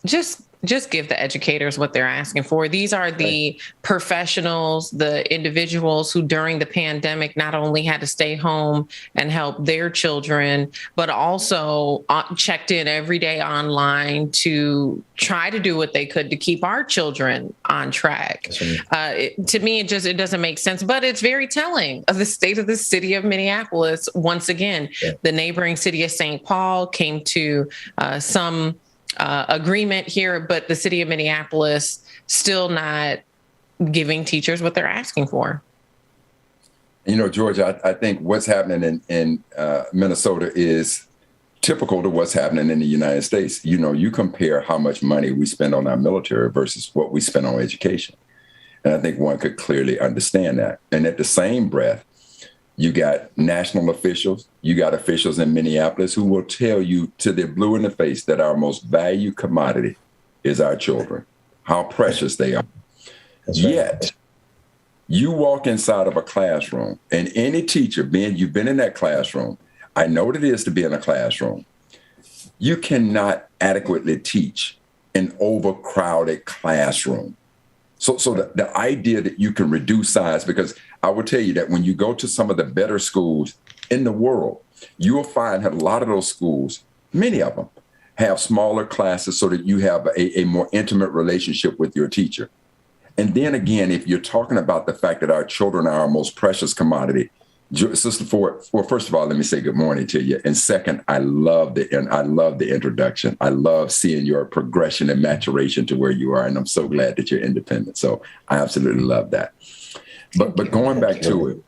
just give the educators what they're asking for. These are the professionals, the individuals who during the pandemic not only had to stay home and help their children, but also checked in every day online to try to do what they could to keep our children on track. To me, it doesn't make sense, but it's very telling of the state of the city of Minneapolis. Once again, the neighboring city of St. Paul came to some agreement here, but the city of Minneapolis still not giving teachers what they're asking for. Georgia, I think what's happening in Minnesota is typical to what's happening in the United States. You compare how much money we spend on our military versus what we spend on education. And I think one could clearly understand that. And at the same breath, you got national officials, you got officials in Minneapolis who will tell you to their blue in the face that our most valued commodity is our children, how precious they are. Yet, you walk inside of a classroom and any teacher, you've been in that classroom, I know what it is to be in a classroom. You cannot adequately teach an overcrowded classroom. So the idea that you can reduce size, because I will tell you that when you go to some of the better schools in the world, you will find that a lot of those schools, many of them, have smaller classes so that you have a more intimate relationship with your teacher. And then again, if you're talking about the fact that our children are our most precious commodity, Sister Ford, well, first of all, let me say good morning to you. And second, I love the introduction. I love seeing your progression and maturation to where you are. And I'm so glad that you're independent. So I absolutely love that. But going back to it,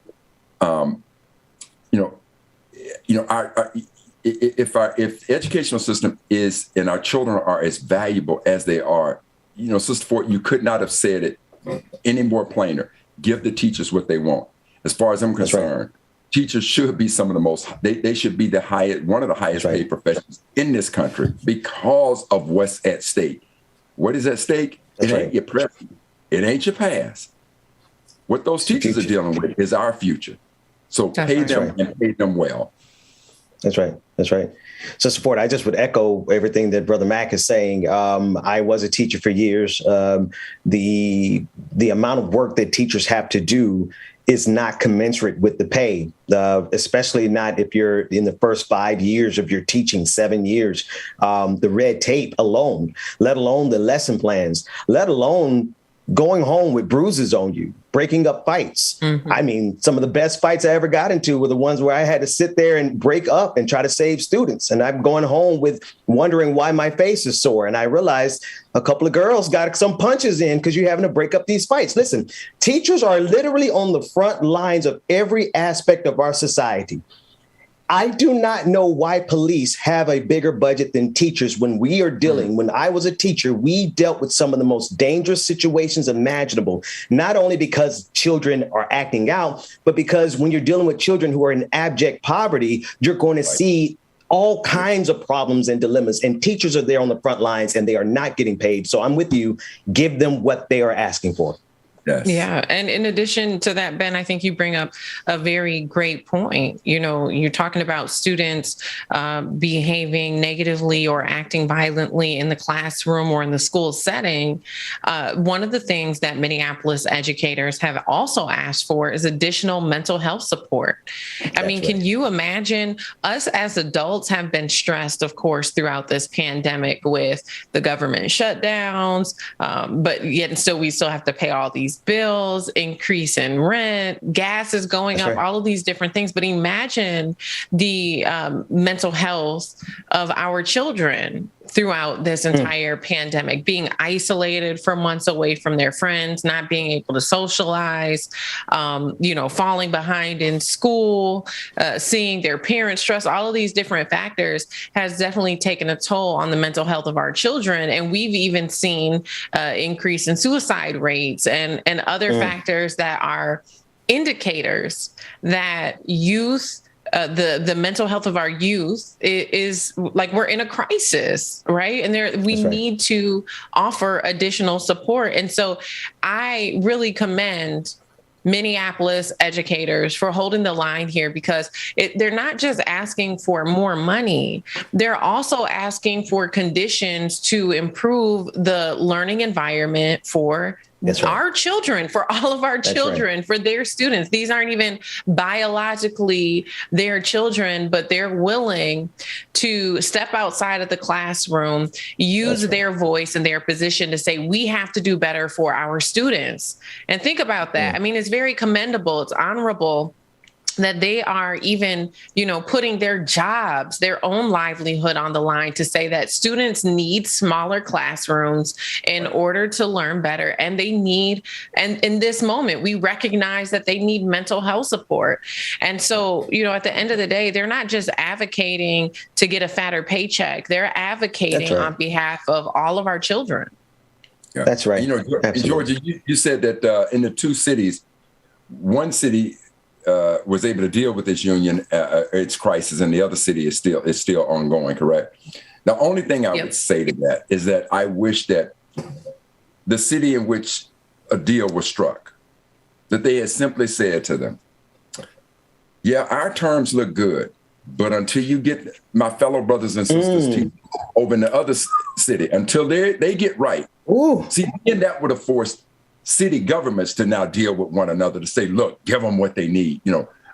if the educational system is, and our children are as valuable as they are, Sister Ford, you could not have said it any more plainer. Give the teachers what they want. As far as I'm concerned, teachers should be some of the most, they should be one of the highest paid professions in this country because of what's at stake. What is at stake? It ain't your present. It ain't your past. What those teachers are dealing with is our future. So pay them and pay them well. That's right. That's right. So, support, I just would echo everything that Brother Mac is saying. I was a teacher for years. The amount of work that teachers have to do is not commensurate with the pay, especially not if you're in the first 5 years of your teaching, 7 years. The red tape alone, let alone the lesson plans, let alone going home with bruises on you, breaking up fights. Mm-hmm. I mean, some of the best fights I ever got into were the ones where I had to sit there and break up and try to save students. And I'm going home with wondering why my face is sore. And I realized a couple of girls got some punches in because you're having to break up these fights. Listen, teachers are literally on the front lines of every aspect of our society. I do not know why police have a bigger budget than teachers when we are dealing. When I was a teacher, we dealt with some of the most dangerous situations imaginable, not only because children are acting out, but because when you're dealing with children who are in abject poverty, you're going to see all kinds of problems and dilemmas. And teachers are there on the front lines and they are not getting paid. So I'm with you. Give them what they are asking for. Yes. Yeah. And in addition to that, Ben, I think you bring up a very great point. You're talking about students behaving negatively or acting violently in the classroom or in the school setting. One of the things that Minneapolis educators have also asked for is additional mental health support. I mean, can you imagine? Us as adults have been stressed, of course, throughout this pandemic with the government shutdowns, but yet still we still have to pay all these bills, increase in rent, gas is going up, all of these different things. But imagine the mental health of our children throughout this entire pandemic, being isolated for months away from their friends, not being able to socialize, falling behind in school, seeing their parents stress, all of these different factors has definitely taken a toll on the mental health of our children. And we've even seen increase in suicide rates and other factors that are indicators that youth, the mental health of our youth is like we're in a crisis, right? And we need to offer additional support. And so I really commend Minneapolis educators for holding the line here, because they're not just asking for more money. They're also asking for conditions to improve the learning environment for our children, for all of our children, for their students. These aren't even biologically their children, but they're willing to step outside of the classroom, use their voice and their position to say, we have to do better for our students. And think about that. I mean, it's very commendable. It's honorable that they are even, putting their jobs, their own livelihood on the line to say that students need smaller classrooms in order to learn better. And they need, and in this moment, we recognize that they need mental health support. And so, at the end of the day, they're not just advocating to get a fatter paycheck. They're advocating on behalf of all of our children. Yeah. That's right. Georgia, you said that in the two cities, one city was able to deal with this union, its crisis, and the other city is still ongoing, correct? The only thing I would say to that is that I wish that the city in which a deal was struck, that they had simply said to them, yeah, our terms look good, but until you get my fellow brothers and sisters over in the other city, until they get right. See, and that would have forced city governments to now deal with one another to say, look, give them what they need.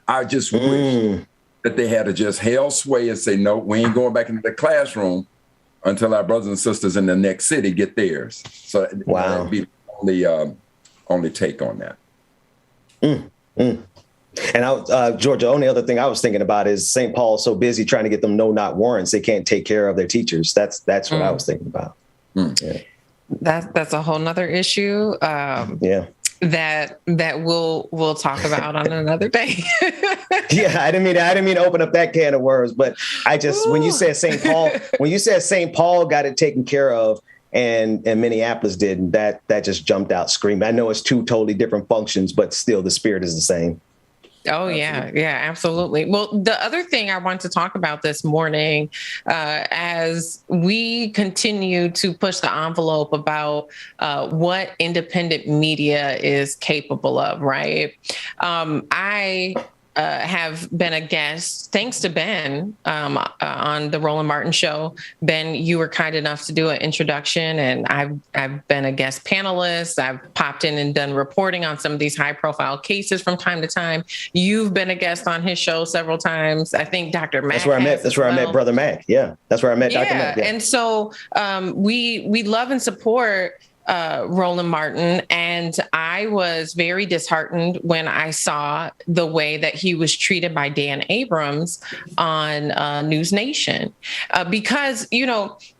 I just wish that they had to just held sway and say, no, we ain't going back into the classroom until our brothers and sisters in the next city get theirs. So that would be the only take on that. And And Georgia, only other thing I was thinking about is St. Paul's so busy trying to get them no-knock warrants, they can't take care of their teachers. That's what I was thinking about. Yeah. That's a whole nother issue. That we'll talk about on another day. Yeah, I didn't mean to open up that can of worms, but I just when you said St. Paul got it taken care of and Minneapolis didn't, that just jumped out screaming. I know it's two totally different functions, but still the spirit is the same. Oh, yeah. Yeah, absolutely. Well, the other thing I want to talk about this morning, as we continue to push the envelope about what independent media is capable of, right? I have been a guest, thanks to Ben, on the Roland Martin Show. Ben, you were kind enough to do an introduction, and I've been a guest panelist. I've popped in and done reporting on some of these high-profile cases from time to time. You've been a guest on his show several times. I think Dr. Mack. That's where I met Brother Mack. Yeah, that's where I met Dr. Mack. Yeah. And so we love and support Roland Martin, and I was very disheartened when I saw the way that he was treated by Dan Abrams on News Nation, because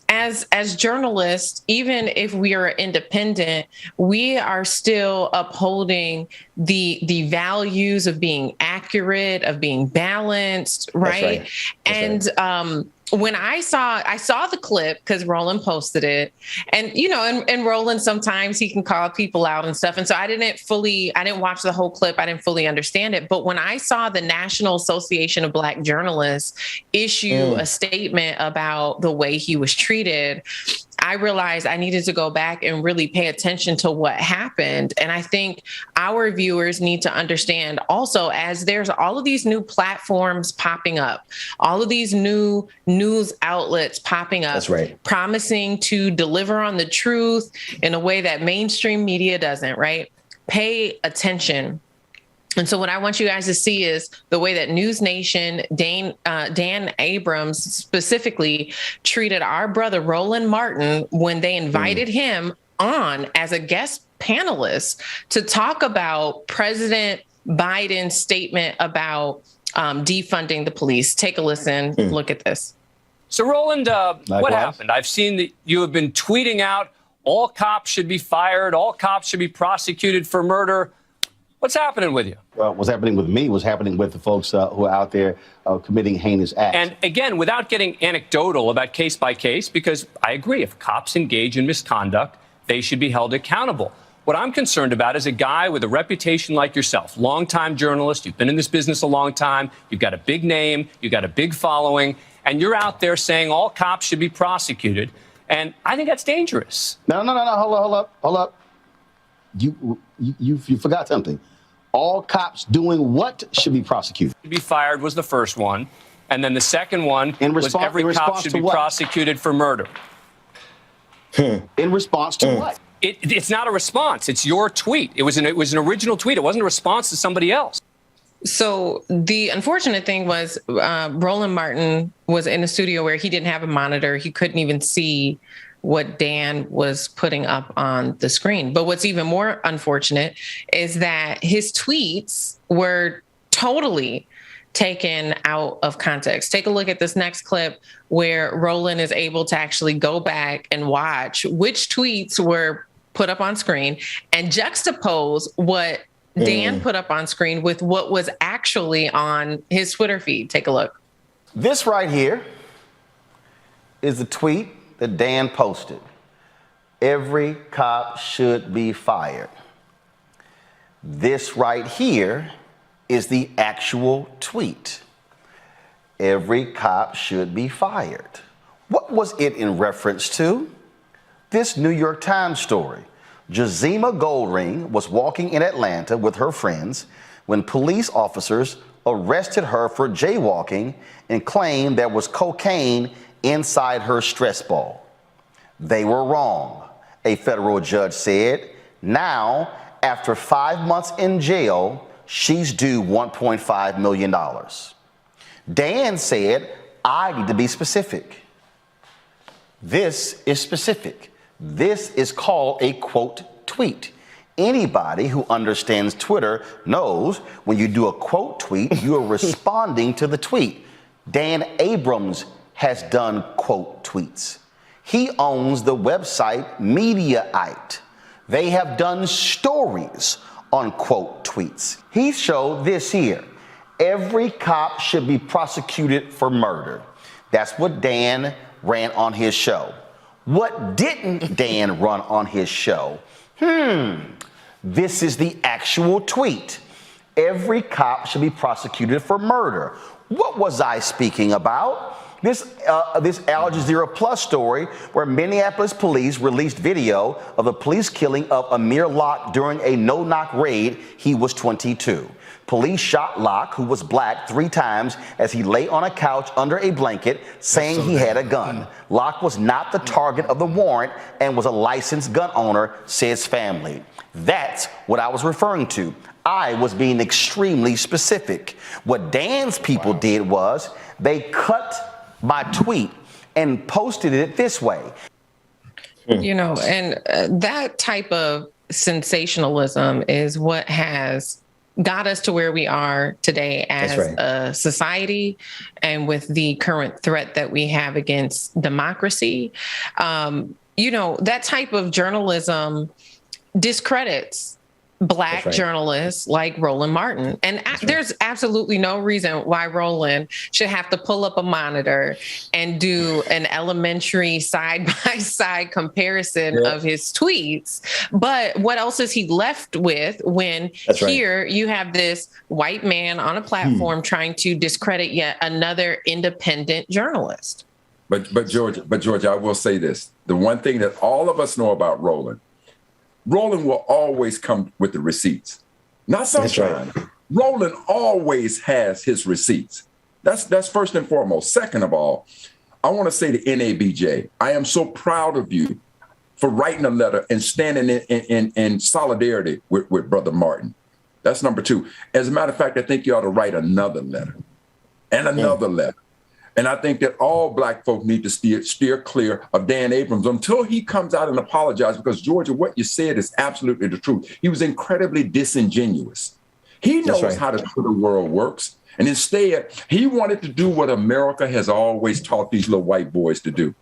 as journalists, even if we are independent, we are still upholding the values of being accurate, of being balanced, right? That's right. When I saw the clip, because Roland posted it, and and Roland, sometimes he can call people out and stuff. And so I didn't watch the whole clip. I didn't fully understand it. But when I saw the National Association of Black Journalists issue a statement about the way he was treated, I realized I needed to go back and really pay attention to what happened. And I think our viewers need to understand also, as there's all of these new platforms popping up, all of these new news outlets popping up, that's right, promising to deliver on the truth in a way that mainstream media doesn't, right? Pay attention. And so what I want you guys to see is the way that News Nation, Dan Abrams specifically treated our brother Roland Martin when they invited him on as a guest panelist to talk about President Biden's statement about defunding the police. Take a listen. Look at this. So, Roland, what happened? I've seen that you have been tweeting out all cops should be fired. All cops should be prosecuted for murder. What's happening with you? Well, what's happening with me was happening with the folks who are out there committing heinous acts. And again, without getting anecdotal about case by case, because I agree, if cops engage in misconduct, they should be held accountable. What I'm concerned about is a guy with a reputation like yourself, longtime journalist. You've been in this business a long time. You've got a big name. You've got a big following. And you're out there saying all cops should be prosecuted. And I think that's dangerous. No. Hold up. You forgot something. All cops doing what should be prosecuted? To be fired was the first one. And then the second one was every cop should be prosecuted for murder. In response to what? It's not a response. It's your tweet. It was an original tweet. It wasn't a response to somebody else. So the unfortunate thing was Roland Martin was in a studio where he didn't have a monitor. He couldn't even see what Dan was putting up on the screen. But what's even more unfortunate is that his tweets were totally taken out of context. Take a look at this next clip where Roland is able to actually go back and watch which tweets were put up on screen and juxtapose what Dan put up on screen with what was actually on his Twitter feed. Take a look. This right here is the tweet that Dan posted. Every cop should be fired. This right here is the actual tweet. Every cop should be fired. What was it in reference to? This New York Times story. Jazima Goldring was walking in Atlanta with her friends when police officers arrested her for jaywalking and claimed there was cocaine inside her stress ball. They were wrong, a federal judge said. Now, after 5 months in jail, she's due $1.5 million. Dan said, I need to be specific. This is specific. This is called a quote tweet. Anybody who understands Twitter knows when you do a quote tweet, you are responding to the tweet. Dan Abrams has done quote tweets. He owns the website Mediaite. They have done stories on quote tweets. He showed this here. Every cop should be prosecuted for murder. That's what Dan ran on his show. What didn't Dan run on his show? This is the actual tweet. Every cop should be prosecuted for murder. What was I speaking about? This Al Jazeera Plus story where Minneapolis police released video of the police killing of Amir Locke during a no-knock raid. He was 22. Police shot Locke, who was black, 3 times as he lay on a couch under a blanket, saying he had a gun. Locke was not the target of the warrant and was a licensed gun owner, says family. That's what I was referring to. I was being extremely specific. What Dan's people did was they cut my tweet and posted it this way. You know, and that type of sensationalism is what has got us to where we are today as a society, and with the current threat that we have against democracy. You know, that type of journalism discredits Black journalists like Roland Martin. And there's absolutely no reason why Roland should have to pull up a monitor and do an elementary side-by-side comparison of his tweets. But what else is he left with when here you have this white man on a platform trying to discredit yet another independent journalist? But Georgia, I will say this. The one thing that all of us know about Roland will always come with the receipts. Not sometimes. Roland always has his receipts. That's first and foremost. Second of all, I want to say to NABJ, I am so proud of you for writing a letter and standing in solidarity with Brother Martin. That's number 2. As a matter of fact, I think you ought to write another letter and another letter. And I think that all Black folk need to steer clear of Dan Abrams until he comes out and apologizes, because, Georgia, what you said is absolutely the truth. He was incredibly disingenuous. He knows how the Twitter world works. And instead, he wanted to do what America has always taught these little white boys to do.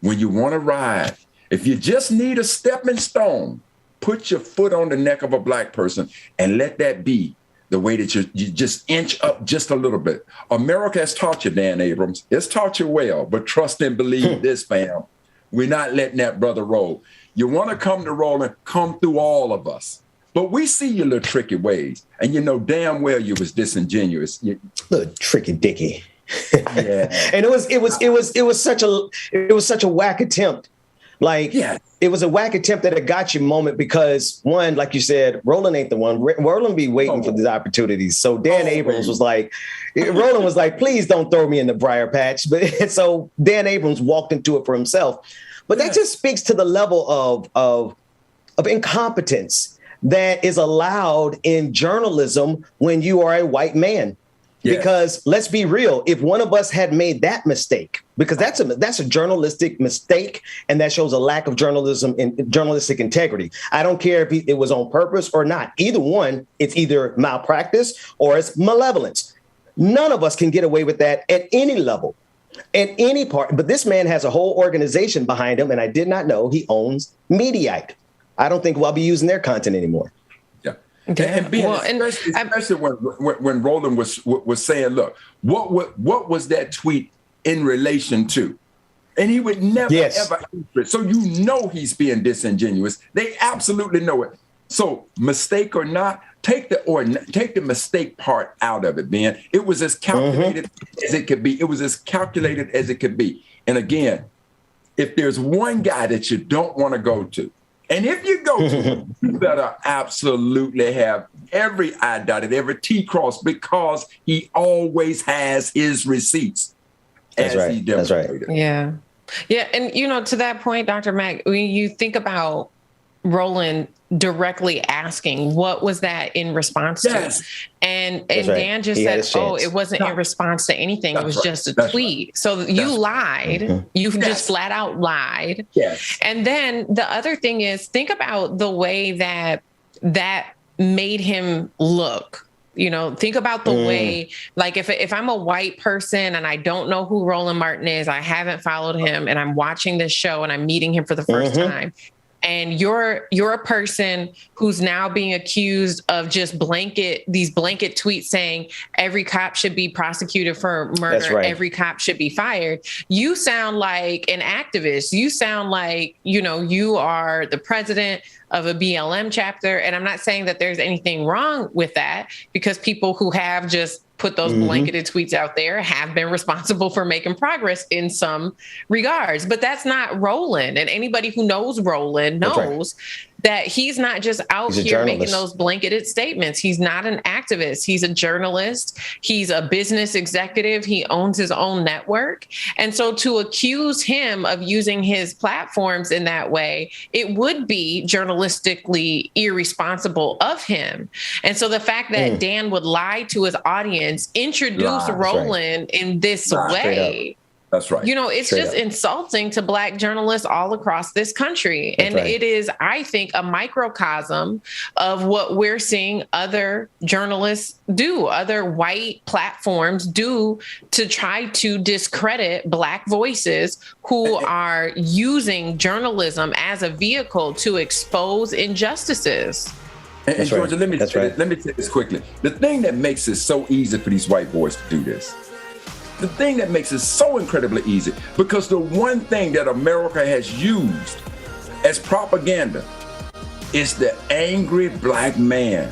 When you want to ride, if you just need a stepping stone, put your foot on the neck of a Black person and let that be the way that you just inch up just a little bit. America has taught you, Dan Abrams. It's taught you well, but trust and believe this, fam. We're not letting that brother roll. You want to come to Roland, come through all of us. But we see your little tricky ways, and you know damn well you was disingenuous. Little tricky dicky. Yeah. And it was such a whack attempt. Like, it was a whack attempt at a gotcha moment because, one, like you said, Roland ain't the one. Roland be waiting for these opportunities. So Dan Abrams was like, Roland was like, please don't throw me in the briar patch. But so Dan Abrams walked into it for himself. But that just speaks to the level of incompetence that is allowed in journalism when you are a white man. Because let's be real, if one of us had made that mistake, because that's a journalistic mistake, and that shows a lack of journalism and journalistic integrity. I don't care if it was on purpose or not. Either one, it's either malpractice or it's malevolence. None of us can get away with that at any level, at any part. But this man has a whole organization behind him, and I did not know he owns Mediaite. I don't think we'll be using their content anymore. And especially when Roland was saying, look, what was that tweet in relation to? And he would never, ever answer it. So you know he's being disingenuous. They absolutely know it. So mistake or not, take the mistake part out of it, man. It was as calculated as it could be. It was as calculated as it could be. And again, if there's one guy that you don't want to go to, and if you go to him, you better absolutely have every I dotted, every T crossed, because he always has his receipts. That's right. That's right. Yeah. Yeah. And, you know, to that point, Dr. Mack, when you think about Roland directly asking, what was that in response to? And Dan just said, oh, it wasn't in response to anything. It was just a tweet. So you lied. You just flat out lied. And then the other thing is, think about the way that that made him look. You know, think about the way, like if I'm a white person and I don't know who Roland Martin is, I haven't followed him, and I'm watching this show and I'm meeting him for the first time. And you're a person who's now being accused of just these blanket tweets saying every cop should be prosecuted for murder. Right. Every cop should be fired. You sound like an activist. You sound like, you know, you are the president of a BLM chapter. And I'm not saying that there's anything wrong with that, because people who have just put those blanketed tweets out there have been responsible for making progress in some regards. But that's not Roland. And anybody who knows Roland knows that he's not just out here making those blanketed statements. He's not an activist. He's a journalist. He's a business executive. He owns his own network. And so to accuse him of using his platforms in that way, it would be journalistically irresponsible of him. And so the fact that Dan would lie to his audience, introduce Roland in this way. That's right. You know, it's just insulting to Black journalists all across this country. And it is, I think, a microcosm of what we're seeing other journalists do, other white platforms do, to try to discredit Black voices who are using journalism as a vehicle to expose injustices. And Georgia, let me say this quickly. The thing that makes it so easy for these white boys to do this, the thing that makes it so incredibly easy, because the one thing that America has used as propaganda is the angry Black man.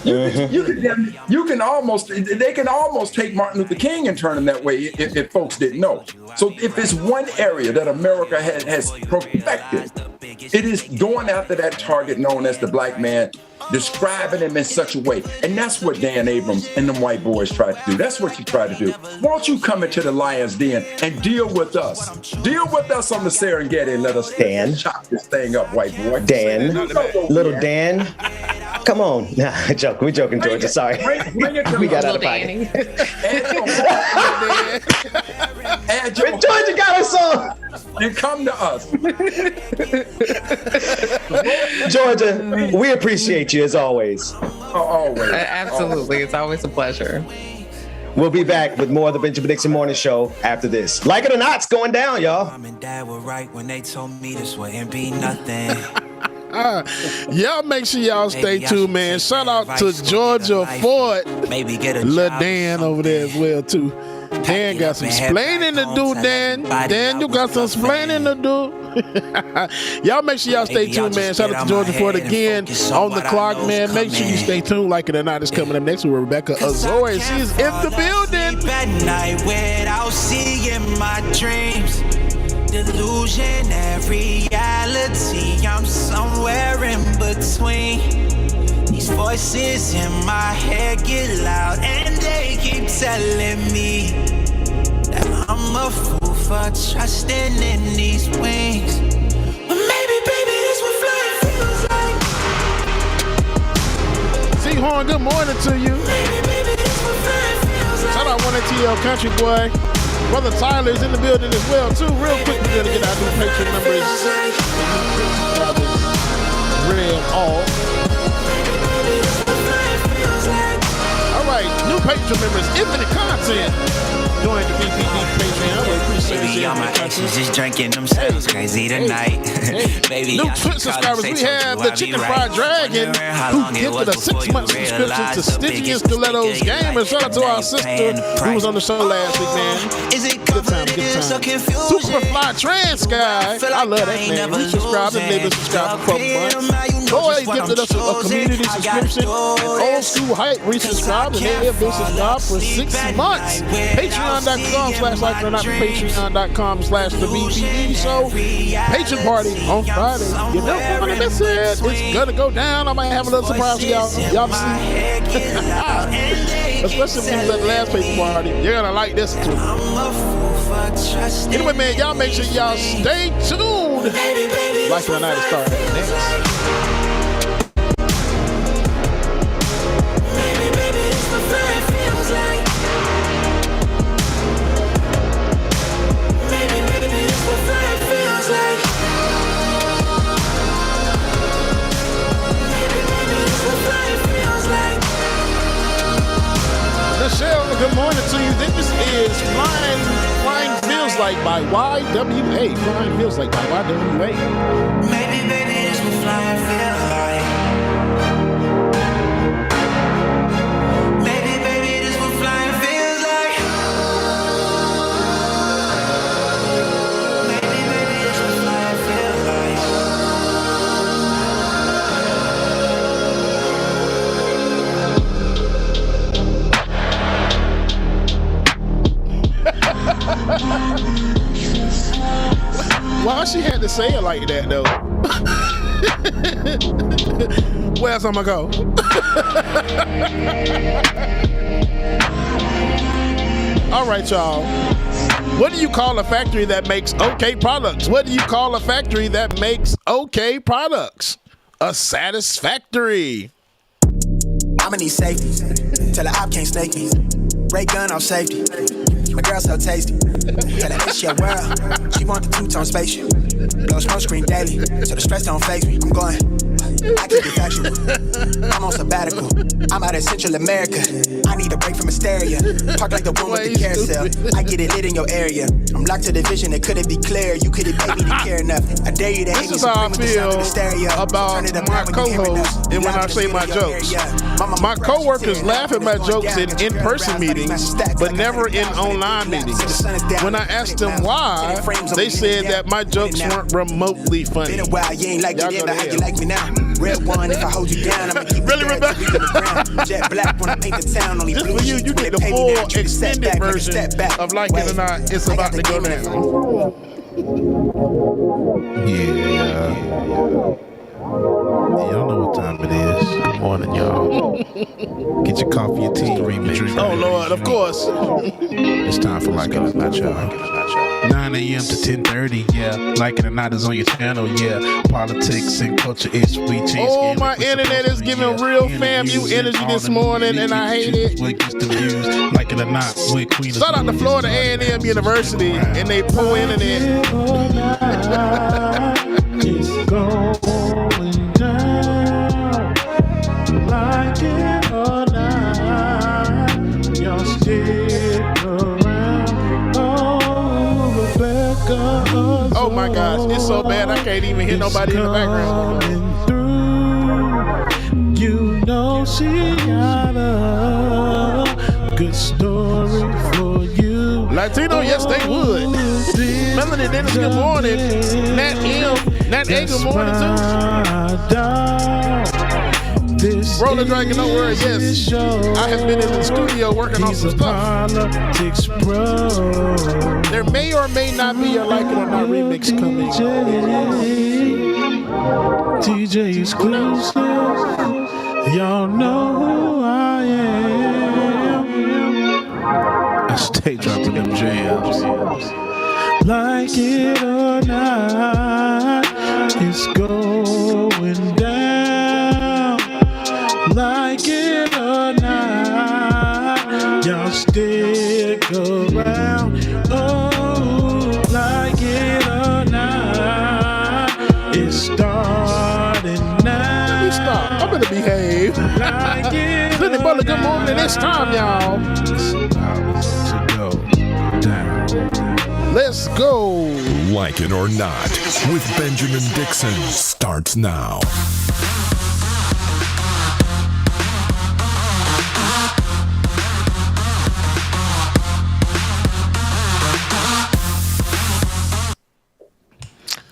You can almost take Martin Luther King and turn him that way if folks didn't know. So if it's one area that America has perfected, it is going after that target known as the Black man, describing him in such a way. And that's what Dan Abrams and them white boys try to do. That's what you try to do. Why don't you come into the Lion's Den and deal with us? Deal with us on the Serengeti and let us chop this thing up, white boy. Dan, little Dan. Come on. Nah, we're joking, Georgia. Sorry. We got out of pocket. Georgia got us on. And come to us. Georgia, we appreciate you as always. Always. Absolutely. It's always a pleasure. We'll be back with more of the Benjamin Dixon Morning Show after this. Like it or not, it's going down, y'all. Mom and Dad were right when they told me this wouldn't be nothing. Y'all make sure y'all stay tuned, man. Shout out to Georgia Ford. Maybe get a Lil Dan over there as well, too. Dan got some splaining to do, Dan. Dan, you got some splaining to do. Y'all make sure y'all stay tuned, man. Shout out to Georgia Ford again on the clock, man. Make sure you stay tuned. Like it or not, it's coming up next with Rebecca Azor. She's in the building. At night without seeing my dreams. Delusionary reality, I'm somewhere in between. These voices in my head get loud and they keep telling me that I'm a fool for trusting in these wings. But maybe, baby, this what flying feels like. Seahorn, good morning to you. Maybe, baby, this what flying feels like. Shout out one ATL Country Boy. Brother Tyler's in the building as well, too. Real quick, we're going to get our new patron numbers. Real all. All right, new patron members, infinite content. Join the BPD Patreon. We appreciate Baby, all my exes just drinking themselves crazy tonight. Baby, new Twitch subscribers, we have the Chicken Fried Dragon, who gifted a 6-month subscription to Stitchy and Stilettos Gamers. Shout out to our sister who was on the show last week, man. Good time, good time. Superfly Trans Guy, I love that man. We subscribed and they've been subscribed for 12 months. Boy gifted us a community subscription. Old School Hype resubscribed and they have been subscribed for 6 months. Patreon.com/like-it-or-not, Patreon.com/the BPD Show. Patron party on Friday. You know what this is? It's gonna go down. I might have a little surprise for y'all. Y'all see. Especially when we was at the last patron party. You're gonna like this too. Anyway, man, y'all make sure y'all stay tuned. Like it or not, it starts next. Feels like Michelle, good morning to you. This is Flying Feels Like by YWA. Flying Feels Like by YWA. Maybe, baby, it's what flying feels like. Maybe, baby, this what flying feels like. Maybe, baby, it's what flying feels like. Why she had to say it like that, though? Where else I'm gonna go? All right, y'all. What do you call a factory that makes okay products? What do you call a factory that makes okay products? A satisfactory. I'ma need safety. Tell her I can't snake me. Ray gun off safety. My girl so tasty. Tell her it's your world. She want the two-tone spaceship. Blow smoke screen daily, so the stress don't phase me. I'm going. I keep it factual. I'm on sabbatical. I'm out in Central America. I need a break from hysteria. Park like the one with the carousel. I get it lit in your area. I'm locked to the vision. It couldn't be clear. You couldn't pay me to care enough. I dare you to hate me. This is how I feel about my co-host and when I say my jokes. My co-workers laugh at my jokes in in-person meetings, but never in online meetings. When I asked them why, they said that my jokes weren't remotely funny. Been a while, you ain't like me then, but how you like me now? Real one, if I hold you down, I'ma keep really, you there till we in the ground. Jet black when I paint the town, only blue for you, you get the full extended version of Like It or Not. It's about to go down. Yeah. Y'all know what time it is. Good morning, y'all. Get your coffee, your tea, your drink. Oh, Lord, of course. It's time for Like It or Not, y'all. 9 a.m. to 10:30, yeah. Like It or Not is on your channel, yeah. Politics and culture is sweet cheese. Oh, my internet is giving real FAMU energy this morning, and I hate it. Like It or Not with Queen. Shout out to Florida A&M University and they poor internet. It's going down. Like it or not, y'all stick around. Oh, Rebecca. Oh my gosh, it's so bad I can't even hear nobody in the background. You know she got a good story for you. Latino, yes they would. Melanie Dennis, good morning. Nat M, Nat A, good morning too. Roller Dragon, no worries, yes. I have been in the studio working on some stuff. There may or may not be a Like It or Not remix coming. DJ exclusive. Y'all know who I am. I stay dropping them jams. Like it or not, it's going down. Like it or not, y'all stick around. Oh, like it or not, it's starting now. Let me stop. I'm gonna behave. Like it Lily Butler, good morning. It's time, y'all. It's about to go down. Let's go. Like It or Not with Benjamin Dixon starts now.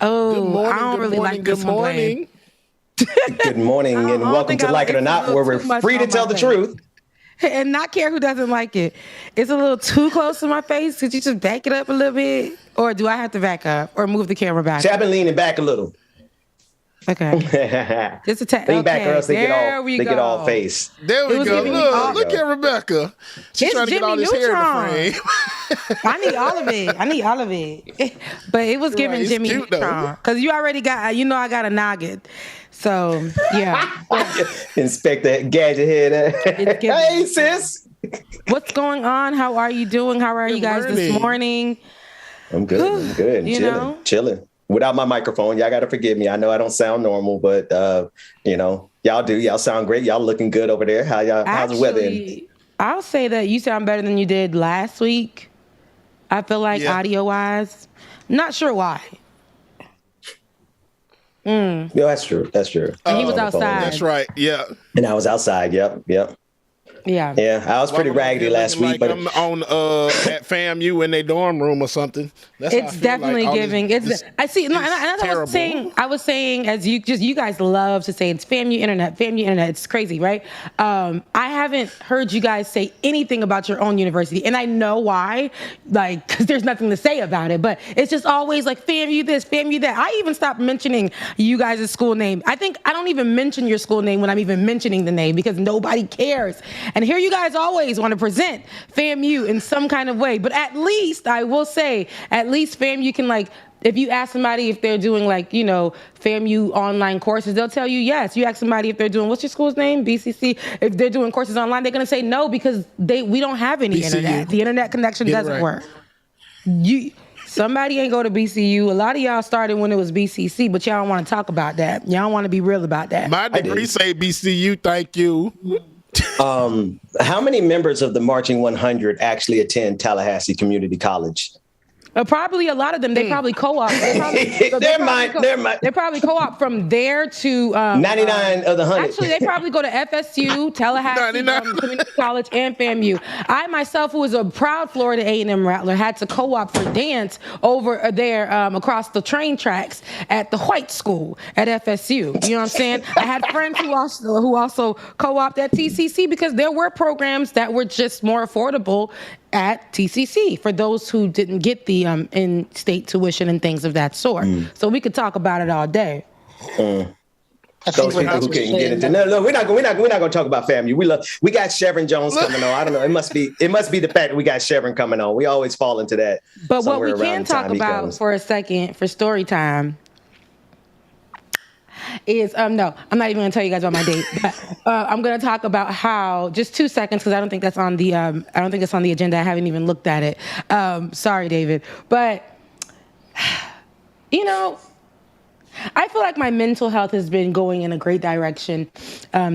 Oh, I don't really like this one. Good morning and welcome to Like It or Not, where we're free to tell the truth. And not care who doesn't like it. It's a little too close to my face. Could you just back it up a little bit? Or do I have to back up or move the camera back? See, I've been leaning back a little. Okay. Just a lean back or else they get all face. There we go. Look at Rebecca. She's trying to get all this hair in the frame. I need all of it. But it was giving Jimmy Neutron. Because you already got, I got a noggin. So, yeah. Inspector Gadget head. Hey, sis. What's going on? How are you doing? How are you guys this morning? I'm good. Chilling. Without my microphone, y'all got to forgive me. I know I don't sound normal, but y'all do. Y'all sound great. Y'all looking good over there. How's the weather? I'll say that you sound better than you did last week. I feel like audio-wise. Not sure why. Yeah, that's true. That's true. And he was outside. That's right. Yeah. And I was outside. Yep. Yeah. Yeah, I was pretty raggedy last week, but I'm on at FAMU in their dorm room or something. That's how I It's feel definitely like giving. I see. And I was saying, as you guys love to say, it's FAMU internet. It's crazy, right? I haven't heard you guys say anything about your own university, and I know why. Like, because there's nothing to say about it. But it's just always like FAMU this, FAMU that. I even stopped mentioning you guys' school name. I think I don't even mention your school name when I'm even mentioning the name because nobody cares. And here you guys always want to present FAMU in some kind of way. But at least, I will say, at least FAMU can, like, if you ask somebody if they're doing, like, you know, FAMU online courses, they'll tell you yes. You ask somebody if they're doing, what's your school's name? BCC. If they're doing courses online, they're going to say no because we don't have any internet. The internet connection doesn't work. Somebody ain't go to BCU. A lot of y'all started when it was BCC, but y'all don't want to talk about that. Y'all don't want to be real about that. My degree say BCU, thank you. How many members of the Marching 100 actually attend Tallahassee Community College? Probably a lot of them. They probably co-op. They probably co-op from there to 99 of the 100. Actually, they probably go to FSU, Tallahassee Community College, and FAMU. I myself, who was a proud Florida A&M Rattler, had to co-op for dance over there across the train tracks at the White School at FSU. You know what I'm saying? I had friends who also co-opted at TCC because there were programs that were just more affordable at TCC for those who didn't get the in-state tuition and things of that sort. So we could talk about it all day. Those people who couldn't get into no, we're not going to talk about family. We got Chevron Jones coming on. I don't know. It must be the fact that we got Chevron coming on. We always fall into that. But what we can talk about for a second for story time is no, I'm not even going to tell you guys about my date. But, I'm going to talk about how just 2 seconds because I don't think that's on the agenda. I haven't even looked at it. Sorry, David, but you know, I feel like my mental health has been going in a great direction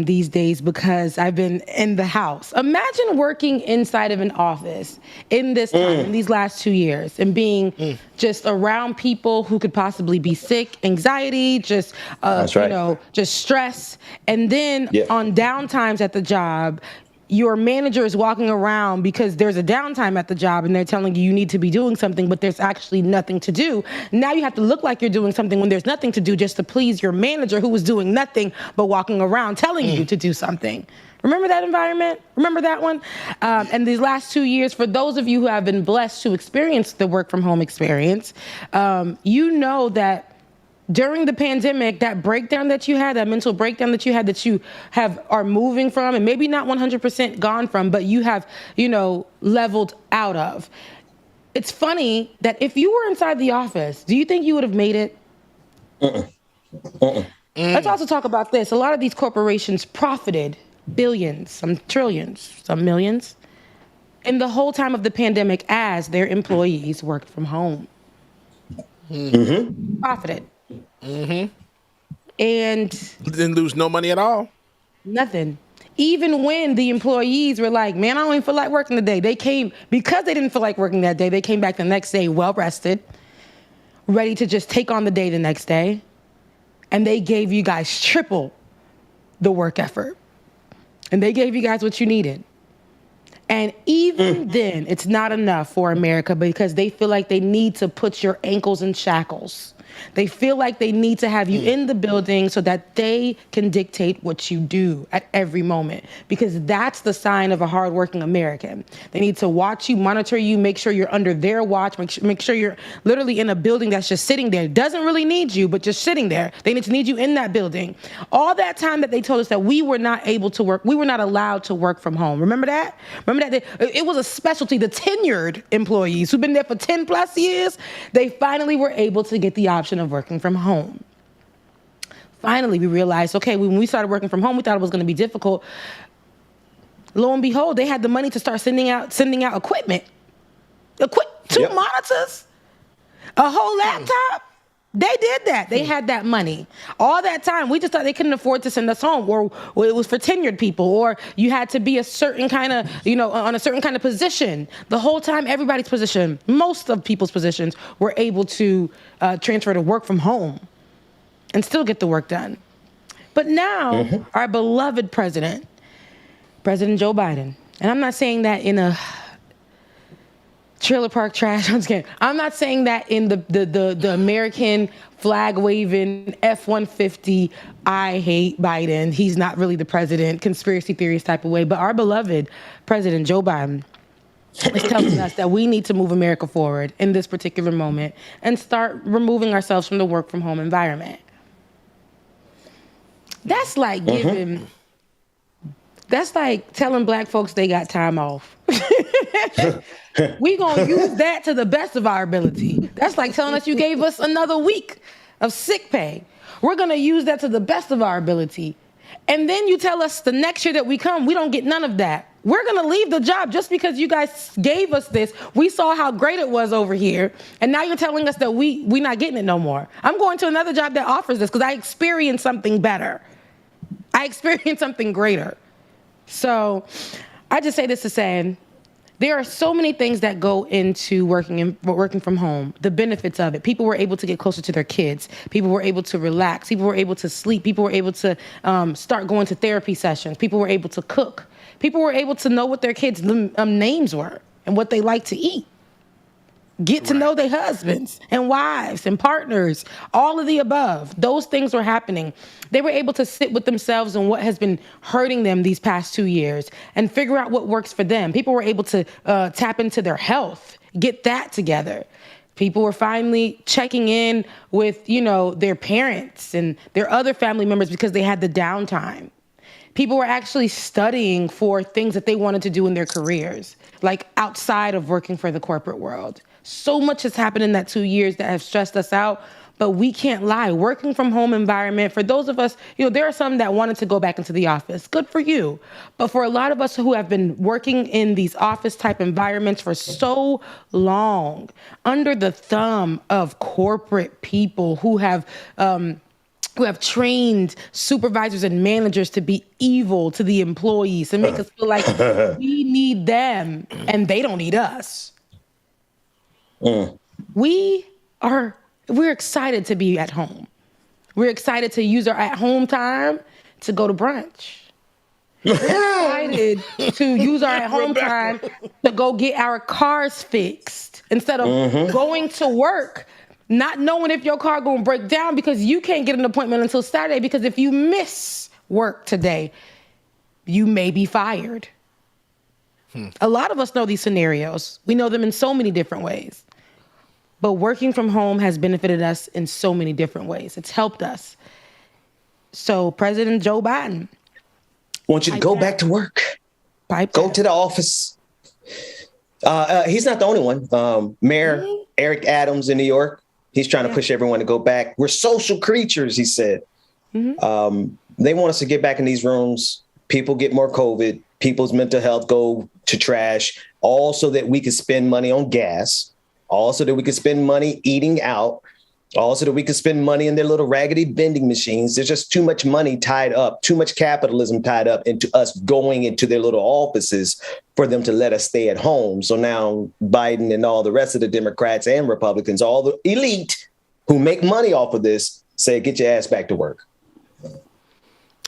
these days because I've been in the house. Imagine working inside of an office in this time, in these last 2 years, and being just around people who could possibly be sick, anxiety, just you know, just stress, and then on downtimes at the job. Your manager is walking around because there's a downtime at the job and they're telling you need to be doing something, but there's actually nothing to do. Now you have to look like you're doing something when there's nothing to do just to please your manager who was doing nothing but walking around telling you to do something. Remember that environment? Remember that one? And these last 2 years, for those of you who have been blessed to experience the work from home experience, you know that during the pandemic, that breakdown that you had, that mental breakdown that you had, that you are moving from, and maybe not 100% gone from, but you have, you know, leveled out of. It's funny that if you were inside the office, do you think you would have made it? Let's also talk about this. A lot of these corporations profited billions, some trillions, some millions, in the whole time of the pandemic as their employees worked from home. Profited. And didn't lose no money at all. Nothing. Even when the employees were like, man, I don't even feel like working today. They came, because they didn't feel like working that day, they came back the next day well rested, ready to just take on the day the next day. And they gave you guys triple the work effort. And they gave you guys what you needed. And even then, it's not enough for America because they feel like they need to put your ankles in shackles. They feel like they need to have you in the building so that they can dictate what you do at every moment, because that's the sign of a hardworking American. They need to watch you, monitor you, make sure you're under their watch, make sure you're literally in a building that's just sitting there. Doesn't really need you, but just sitting there. They need to need you in that building. All that time that they told us that we were not able to work, we were not allowed to work from home. Remember that? Remember that? It was a specialty. The tenured employees who've been there for 10 plus years, they finally were able to get the option of working from home. Finally, we realized, okay, when we started working from home, we thought it was going to be difficult. Lo and behold, they had the money to start sending out equipment. Two monitors, a whole laptop. They did that. They had that money. All that time, we just thought they couldn't afford to send us home, or it was for tenured people, or you had to be a certain kind of, on a certain kind of position. The whole time, everybody's position, most of people's positions, were able to transfer to work from home and still get the work done. But now, our beloved President Joe Biden, and I'm not saying that in a trailer park trash. I'm just kidding. I'm not saying that in the American flag waving F-150. I hate Biden. He's not really the president. Conspiracy theories type of way. But our beloved President Joe Biden is telling us that we need to move America forward in this particular moment and start removing ourselves from the work from home environment. That's like giving. That's like telling black folks they got time off. We gonna use that to the best of our ability. That's like telling us you gave us another week of sick pay. We're gonna use that to the best of our ability. And then you tell us the next year that we come, we don't get none of that. We're gonna leave the job just because you guys gave us this. We saw how great it was over here. And now you're telling us that we not getting it no more. I'm going to another job that offers this because I experienced something better. I experienced something greater. So I just say this to say, there are so many things that go into working from home, the benefits of it. People were able to get closer to their kids. People were able to relax. People were able to sleep. People were able to start going to therapy sessions. People were able to cook. People were able to know what their kids' names were and what they like to eat. Get to know their husbands and wives and partners, all of the above. Those things were happening. They were able to sit with themselves and what has been hurting them these past 2 years and figure out what works for them. People were able to tap into their health, get that together. People were finally checking in with, their parents and their other family members because they had the downtime. People were actually studying for things that they wanted to do in their careers, like outside of working for the corporate world. So much has happened in that 2 years that have stressed us out, but we can't lie. Working from home environment, for those of us, there are some that wanted to go back into the office. Good for you. But for a lot of us who have been working in these office type environments for so long, under the thumb of corporate people who have trained supervisors and managers to be evil to the employees and make us feel like we need them and they don't need us. We're excited to be at home. We're excited to use our at-home time to go to brunch. We're excited to use our at-home time to go get our cars fixed instead of going to work, not knowing if your car gonna break down because you can't get an appointment until Saturday, because if you miss work today, you may be fired. A lot of us know these scenarios. We know them in so many different ways. But working from home has benefited us in so many different ways. It's helped us. So President Joe Biden, I want you to go back to work. Go to the office. He's not the only one. Mayor Eric Adams in New York, he's trying to push everyone to go back. We're social creatures, he said. They want us to get back in these rooms. People get more COVID. People's mental health go to trash. All so that we can spend money on gas. Also that we could spend money eating out. Also that we could spend money in their little raggedy vending machines. There's just too much money tied up, too much capitalism tied up into us going into their little offices for them to let us stay at home. So now Biden and all the rest of the Democrats and Republicans, all the elite who make money off of this, say, get your ass back to work.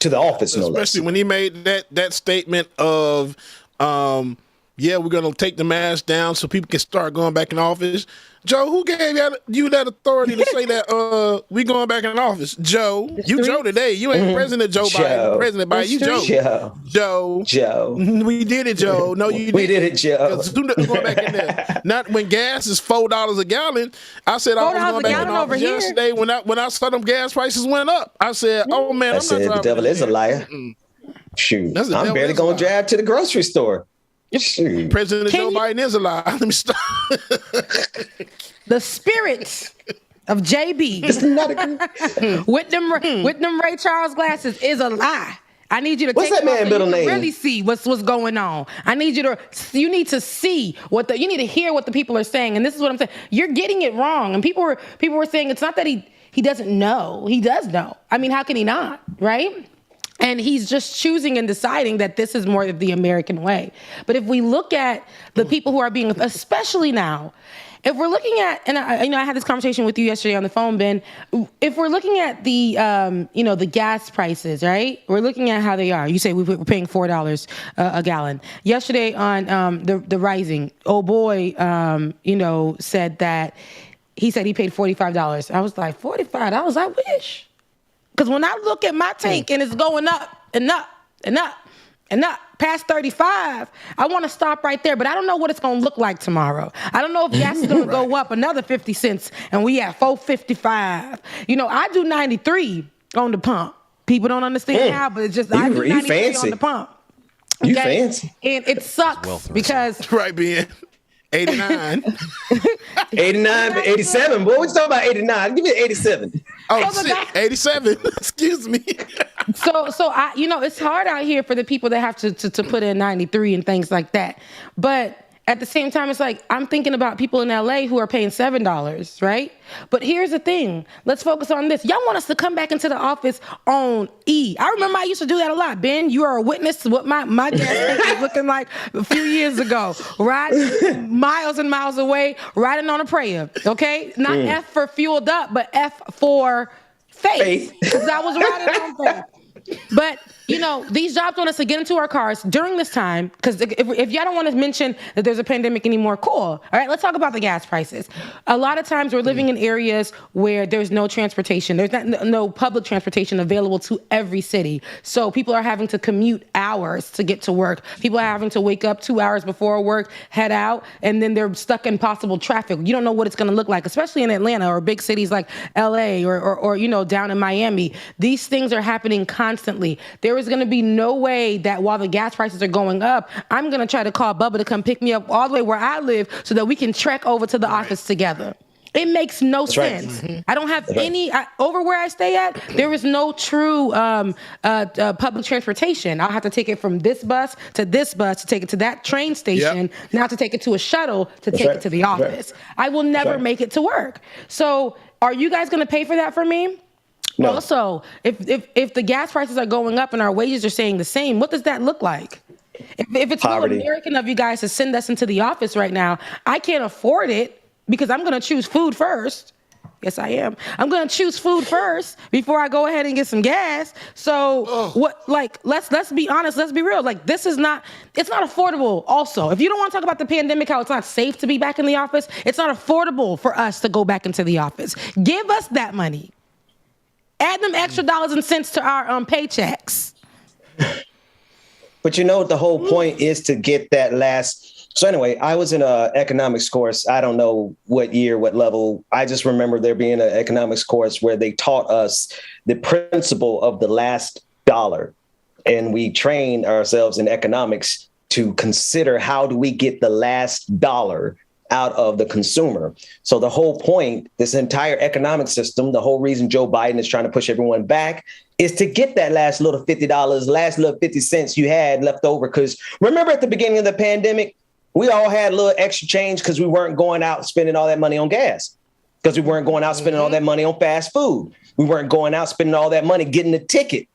To the office, no less. Especially when he made that statement of, we're going to take the mask down so people can start going back in office. Joe, who gave you that authority to say that we going back in office? Joe, you Joe today. You ain't President Joe Biden. President Biden, you Joe. Joe. We did it, Joe. No, you didn't. We did it, Joe. Going back in there. Not when gas is $4 a gallon. I said I was going back in office yesterday when I saw them gas prices went up. I said, oh, man, the devil is a liar. Shoot, I'm barely going to drive to the grocery store. Shoot. President Joe Biden is alive. Let me stop. The spirit of JB with them Ray Charles glasses is a lie. I need you to what's take that man middle name? Really see what's going on. You need to see you need to hear what the people are saying. And this is what I'm saying. You're getting it wrong. And people were saying it's not that he doesn't know. He does know. I mean, how can he not, right? And he's just choosing and deciding that this is more of the American way. But if we look at the people who are being, especially now, if we're looking at, and I had this conversation with you yesterday on the phone, Ben. If we're looking at the, the gas prices, right? We're looking at how they are. You say we're paying $4 a gallon. Yesterday on the Rising, said that he paid $45. I was like, $45? I wish. Because when I look at my tank and it's going up and up and up and up past 35, I want to stop right there. But I don't know what it's going to look like tomorrow. I don't know if gas is going to go up another 50 cents and we at $4.55. I do 93 on the pump. People don't understand how, but it's just I do 93 on the pump. Okay? You fancy. And it sucks because... Right, Ben. 89. 89, 87. Boy, we talking about 89. Give me 87. Oh, shit. 87. Excuse me. So I, it's hard out here for the people that have to put in 93 and things like that. But at the same time, it's like, I'm thinking about people in LA who are paying $7, right? But here's the thing. Let's focus on this. Y'all want us to come back into the office on E. I remember I used to do that a lot. Ben, you are a witness to what my gas tank was looking like a few years ago. Riding miles and miles away, riding on a prayer, okay? Not F for fueled up, but F for faith. Because I was riding on faith. But, these jobs want us to get into our cars during this time, because if y'all don't want to mention that there's a pandemic anymore, cool. All right, let's talk about the gas prices. A lot of times we're living in areas where there's no transportation. There's no public transportation available to every city. So people are having to commute hours to get to work. People are having to wake up 2 hours before work, head out, and then they're stuck in possible traffic. You don't know what it's going to look like, especially in Atlanta or big cities like LA or down in Miami. These things are happening constantly. There is going to be no way that while the gas prices are going up, I'm going to try to call Bubba to come pick me up all the way where I live so that we can trek over to the office together. It makes no sense. Right. I don't have over where I stay at, there is no true public transportation. I'll have to take it from this bus to take it to that train station, now to take it to a shuttle to take it to the office. I will never make it to work. So are you guys going to pay for that for me? No. Also, if the gas prices are going up and our wages are staying the same, what does that look like? If it's real American of you guys to send us into the office right now, I can't afford it because I'm going to choose food first. Yes, I am. I'm going to choose food first before I go ahead and get some gas. So let's be honest. Let's be real. It's not affordable. Also, if you don't want to talk about the pandemic, how it's not safe to be back in the office, it's not affordable for us to go back into the office. Give us that money. Add them extra dollars and cents to our paychecks. But the whole point is to get that last. So anyway, I was in an economics course. I don't know what year, what level. I just remember there being an economics course where they taught us the principle of the last dollar. And we trained ourselves in economics to consider how do we get the last dollar out of the consumer. So the whole point, this entire economic system, the whole reason Joe Biden is trying to push everyone back is to get that last little $50, last little 50 cents you had left over. Because remember at the beginning of the pandemic, we all had a little extra change because we weren't going out spending all that money on gas, because we weren't going out spending all that money on fast food. We weren't going out spending all that money getting a ticket.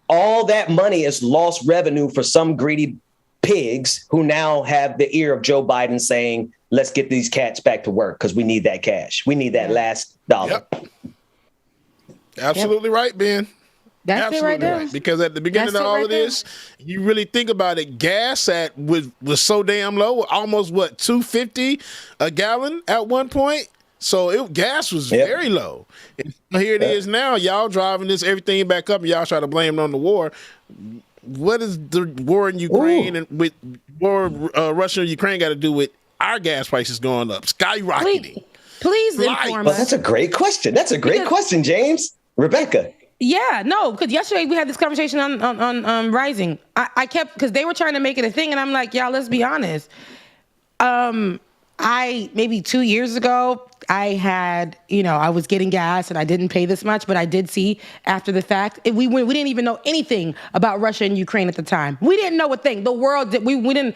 All that money is lost revenue for some greedy pigs who now have the ear of Joe Biden saying, let's get these cats back to work because we need that cash. We need that last dollar. Yep. Absolutely right, Ben. That's absolutely it right there. Right. Because at the beginning of all of this, you really think about it, gas was so damn low, almost $2.50 a gallon at one point. So gas was very low. And here it is now. Y'all driving everything back up, and y'all try to blame it on the war. What is the war in Ukraine and with war Russia and Ukraine got to do with our gas prices going up, skyrocketing? Please inform us. That's a great question. That's a great question, James. Rebecca. Yeah, no, because yesterday we had this conversation on Rising. I kept, because they were trying to make it a thing, and I'm like, y'all, let's be honest. Maybe 2 years ago, I had, I was getting gas and I didn't pay this much, but I did see after the fact, we didn't even know anything about Russia and Ukraine at the time. We didn't know a thing. The world, we didn't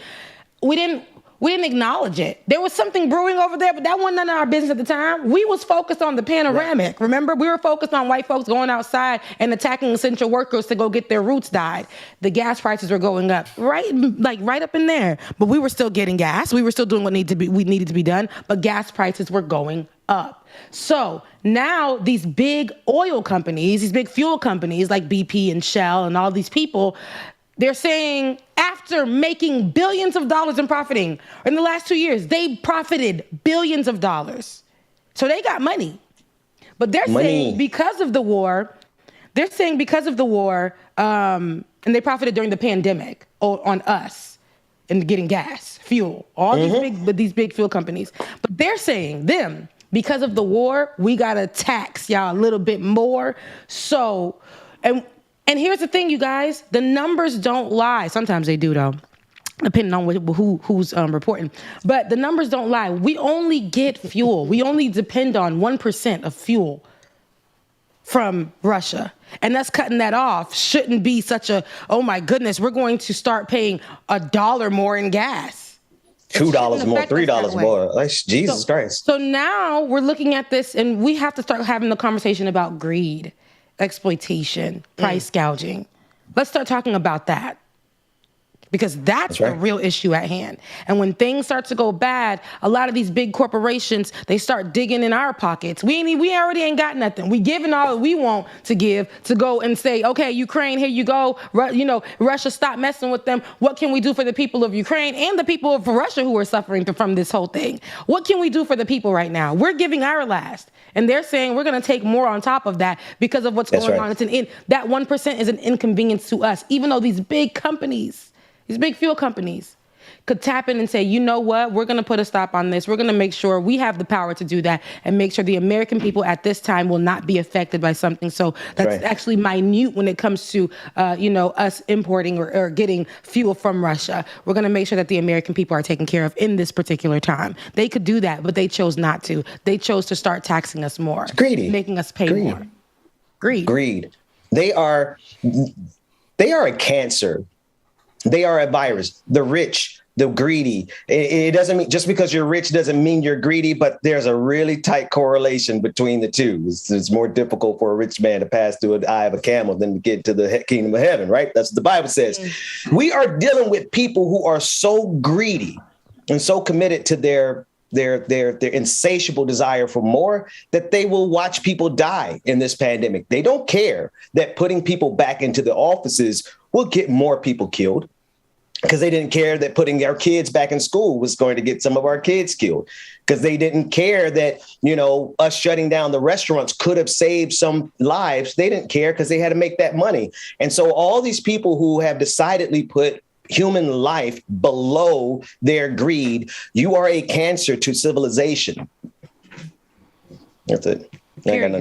We didn't acknowledge it. There was something brewing over there, but that wasn't none of our business at the time. We was focused on the panoramic. Right. Remember, we were focused on white folks going outside and attacking essential workers to go get their roots dyed. The gas prices were going up, right up in there. But we were still getting gas. We were still doing what needed to be done. But gas prices were going up. So now these big oil companies, these big fuel companies like BP and Shell and all these people, they're saying after making billions of dollars and profiting in the last 2 years, they profited billions of dollars. So they got money. But they're saying because of the war, and they profited during the pandemic on us and getting gas, fuel, all these big fuel companies. But they're saying because of the war, we got to tax y'all a little bit more. So, and here's the thing, you guys, the numbers don't lie. Sometimes they do, though, depending on who's reporting. But the numbers don't lie. We only get fuel. We only depend on 1% of fuel from Russia. And us cutting that off shouldn't be such a, oh, my goodness, we're going to start paying $1 more in gas. $2 more, $3 more. Like, Jesus Christ. So now we're looking at this, and we have to start having the conversation about greed, exploitation, price gouging. Let's start talking about that, because that's the real issue at hand. And when things start to go bad, a lot of these big corporations, they start digging in our pockets. We already ain't got nothing. We giving all that we want to give to go and say, okay, Ukraine, here you go. Russia, stop messing with them. What can we do for the people of Ukraine and the people of Russia who are suffering from this whole thing? What can we do for the people right now? We're giving our last. And they're saying we're going to take more on top of that because of what's going on. That 1% is an inconvenience to us, even though these big companies, these big fuel companies could tap in and say, you know what, we're going to put a stop on this. We're going to make sure we have the power to do that and make sure the American people at this time will not be affected by something. So that's actually minute when it comes to, us importing or getting fuel from Russia. We're going to make sure that the American people are taken care of in this particular time. They could do that, but they chose not to. They chose to start taxing us more. It's greedy. Making us pay more. Greed. They are a cancer. They are a virus. The rich, the greedy. It doesn't mean just because you're rich doesn't mean you're greedy, but there's a really tight correlation between the two. It's more difficult for a rich man to pass through the eye of a camel than to get to the kingdom of heaven, right? That's what the Bible says. We are dealing with people who are so greedy and so committed to their insatiable desire for more that they will watch people die in this pandemic. They don't care that putting people back into the offices will get more people killed, because they didn't care that putting our kids back in school was going to get some of our kids killed, because they didn't care that, us shutting down the restaurants could have saved some lives. They didn't care because they had to make that money. And so all these people who have decidedly put human life below their greed, you are a cancer to civilization. That's it. Period.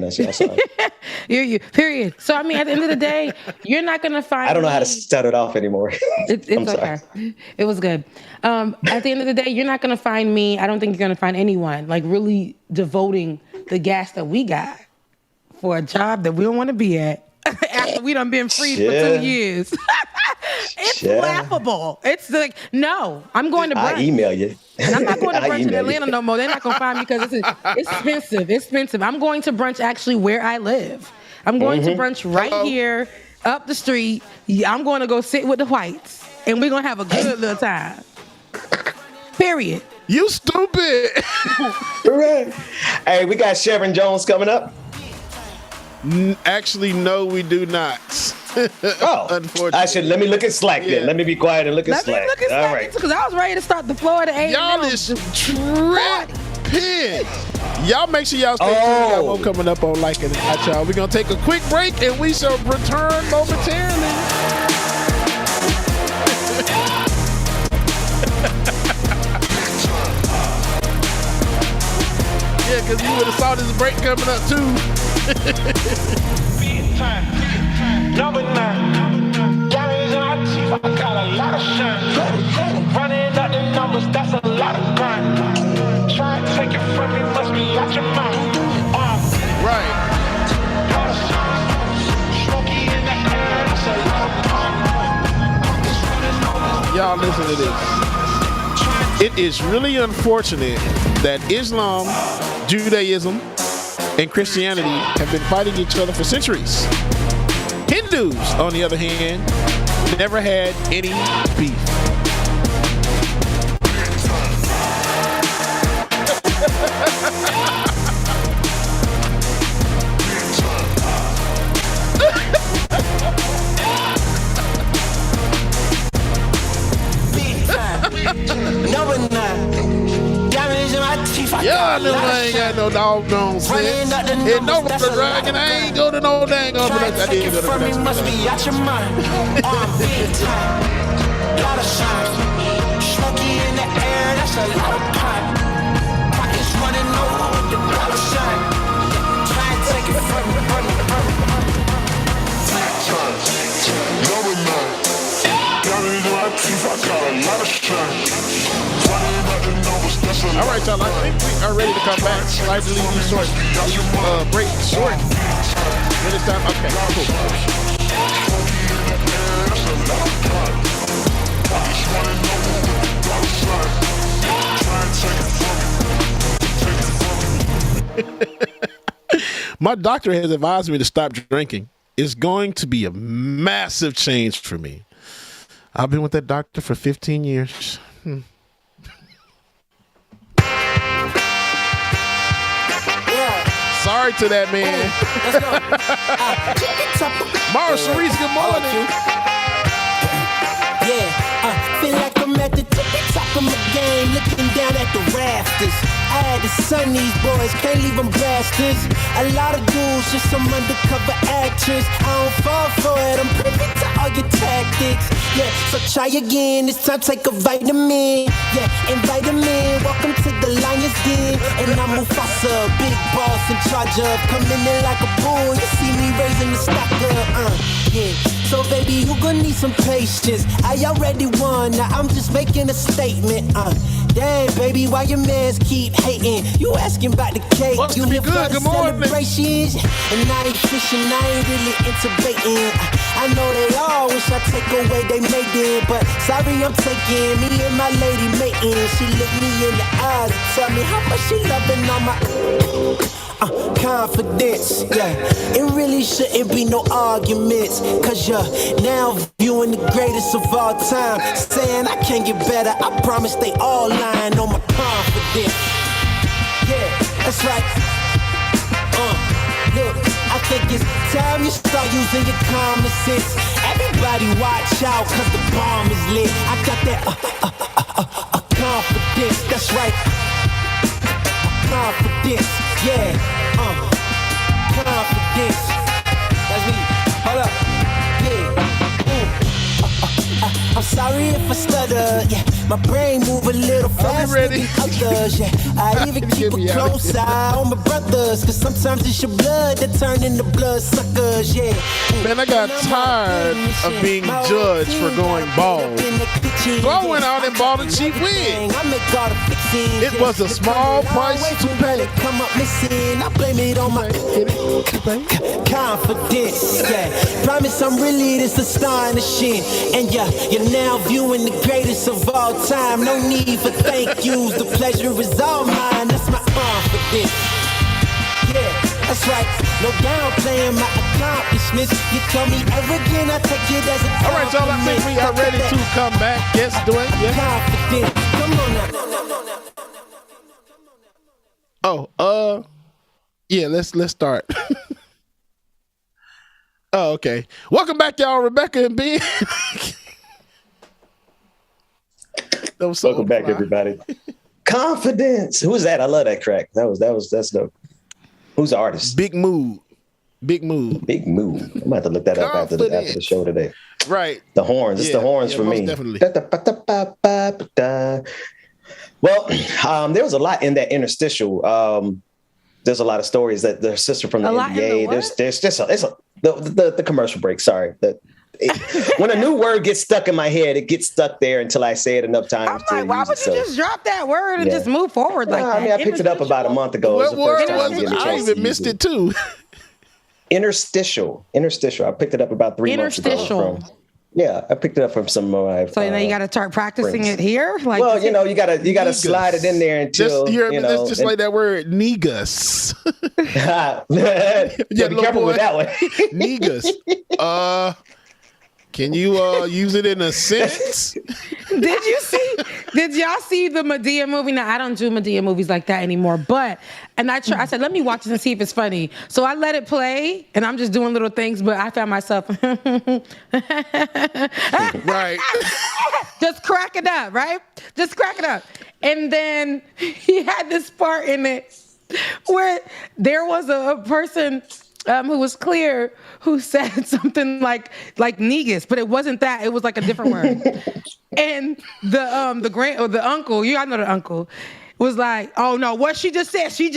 So, at the end of the day, you're not going to find... I don't know how to start it off anymore. It's okay. It was good. At the end of the day, you're not going to find me. I don't think you're going to find anyone really devoting the gas that we got for a job that we don't want to be at after we done been free for 2 years. It's laughable. It's like, no, I'm going to brunch. I email you. And I'm not going to brunch in Atlanta no more. They're not going to find me because it's expensive. It's expensive. I'm going to brunch actually where I live. I'm going to brunch right here up the street. I'm going to go sit with the whites, and we're going to have a good little time. Period. You stupid. Right. Hey, we got Sharon Jones coming up. Actually, no, we do not. Unfortunately. Let me look at Slack then. Let me be quiet and look at Slack. All right. Because I was ready to start the Florida A&M. Y'all is tripping. Y'all make sure y'all stay tuned. Got more coming up on Like It or Not, y'all. We're going to take a quick break and we shall return momentarily. Yeah, because you would have saw this break coming up too. Number 9, diamonds in my teeth, I got a lot of shine. Running up the numbers, that's a lot of grind. Try to take it from me, must be out your mind. Right. Y'all listen to this. It is really unfortunate that Islam, Judaism, and Christianity have been fighting each other for centuries. Hindus, on the other hand, never had any beef. No, we're not. Diamonds in my teeth. Yeah, I know I ain't got no doggone sense. And no the dragon, I ain't go to no dang on production. I didn't go to production. Must be out your mind. Big time. Lot of shine. Smoky in the air, that's a lot of pine. Pockets running over with the dollar shine. Try and take it from me, from me, from me. Big time. No, we're not. Diamonds in my teeth, I got a lot of shine. All right, y'all. I think we are ready to come back. Like to leave you short. Break short. When it's time. Okay, cool. My doctor has advised me to stop drinking. It's going to be a massive change for me. I've been with that doctor for 15 years. Sorry to that man. Mara Sharice, good morning. Feel like I'm at the tippy top of my game, looking down at the rafters. I had to sun these boys, can't leave them bastards. A lot of dudes, just some undercover actors. I don't fall for it, I'm privy to all your tactics. Yeah, so try again, this time take a vitamin. Yeah, invite them in, welcome to the Lion's Den. And I'm Mufasa, big boss in charge of. Coming in like a bull, you see me raising the stock up. Yeah, so baby, you gon' need some patience. I already won, now I'm just making a statement. Damn, baby, why your mans keep hating? You asking about the cake, you here for the celebrations. And I ain't fishing, I ain't really into baiting. I know they all wish I take away they made it, but sorry I'm taking me and my lady mating. She look me in the eyes and tell me how much she loving on my confidence. Yeah, it really shouldn't be no arguments, cause you're now viewing the greatest of all time, saying I can't get better. I promise they all lying on my confidence. Yeah, that's right. Look, I think it's time you start using your common sense. Everybody watch out, cause the bomb is lit. I got that confidence, that's right. Confidence, yeah. Confidence. That's me. Hold up. Yeah. I'm sorry if I stutter, yeah. My brain move a little faster than others, yeah. I even keep a close eye on my brothers, cause sometimes it's your blood that turn into blood suckers, yeah. Man, I got tired of being judged for going bald. So I went out and bought a cheap wig. It was a small price to pay. Come up missing, I blame it on my confidence, yeah. Promise I'm really this astonishing. And yeah, you're now viewing the greatest of all time. No need for thank yous, the pleasure is all mine. That's my confidence. Yeah, that's right. No downplaying my accomplishments. You tell me arrogant, I take it as a compliment. All right, y'all, I think we are ready to come back. Yes, Dwayne. Yeah. Confident. Come on now. Yeah, let's start. Oh, okay. Welcome back, y'all. Rebecca and Ben. Welcome back, everybody. Confidence. Who's that? I love that track. That's dope. Who's the artist? Big Mood. I'm gonna have to look that up after the show today. Right. The horns. It's the horns for me. Definitely. Well, there was a lot in that interstitial. There's a lot of stories that their sister from the NBA. There's just the commercial break. Sorry, when a new word gets stuck in my head, it gets stuck there until I say it enough times. I'm like, why would you just drop that word and just move forward like that? I mean, I picked it up about a month ago. What word was it? I even missed it too. Interstitial. I picked it up about 3 months ago. Yeah, I picked it up from some of my. So now you got to start practicing friends. it here. Like, Well, you gotta slide it in there until That's just like that word negus. Yeah, be careful with that one. Negus. Can you use it in a sentence? Did y'all see the Medea movie? Now, I don't do Medea movies like that anymore, but, I said, let me watch this and see if it's funny. So I let it play, and I'm just doing little things, but I found myself, right. Just crack it up, right? Just crack it up. And then he had this part in it where there was a person who was clear who said something like negus, but it wasn't that. It was like a different word. And the uncle, you all know the uncle, was like, oh no, what she just said, and she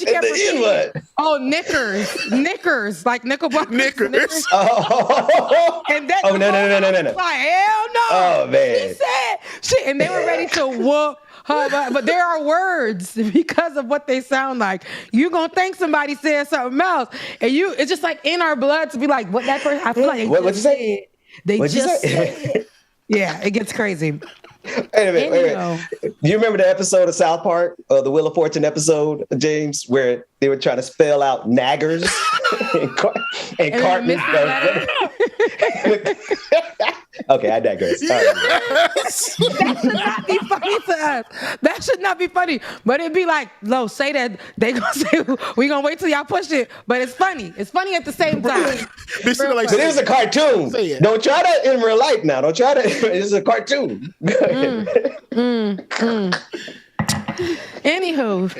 kept repeating, oh, knickers, like Nickelback. Knickers. Oh, and that, no. Like, hell no. Oh man. And they were ready to whoop her, but there are words because of what they sound like. You gonna think somebody said something else, and it's just like in our blood to be like, what that person. I feel like what'd you say? What'd you say? Yeah, it gets crazy. Wait a minute. Do you remember the episode of South Park, the Wheel of Fortune episode, James, where they were trying to spell out naggers and Cartman? Okay, I digress. All right. That should not be funny to us. That should not be funny. But it'd be like, no, say that. They gonna say, we gonna wait till y'all push it. But it's funny. It's funny at the same time. But it was a cartoon. Don't try that in real life now. Don't try that. It's a cartoon. Anywho.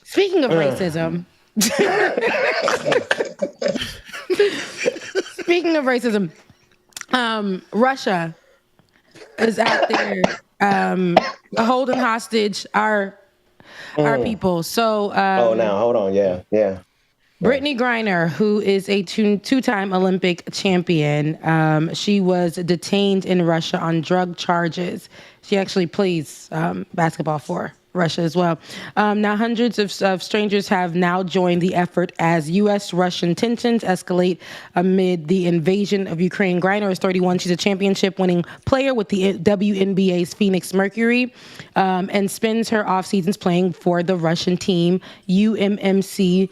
Speaking of racism. Speaking of racism, Russia is out there holding hostage our people. So now hold on, yeah. Brittany Griner, who is a two-time Olympic champion, she was detained in Russia on drug charges. She actually plays basketball for Russia as well. Now, hundreds of strangers have now joined the effort as U.S.-Russian tensions escalate amid the invasion of Ukraine. Griner is 31. She's a championship-winning player with the WNBA's Phoenix Mercury and spends her off seasons playing for the Russian team UMMC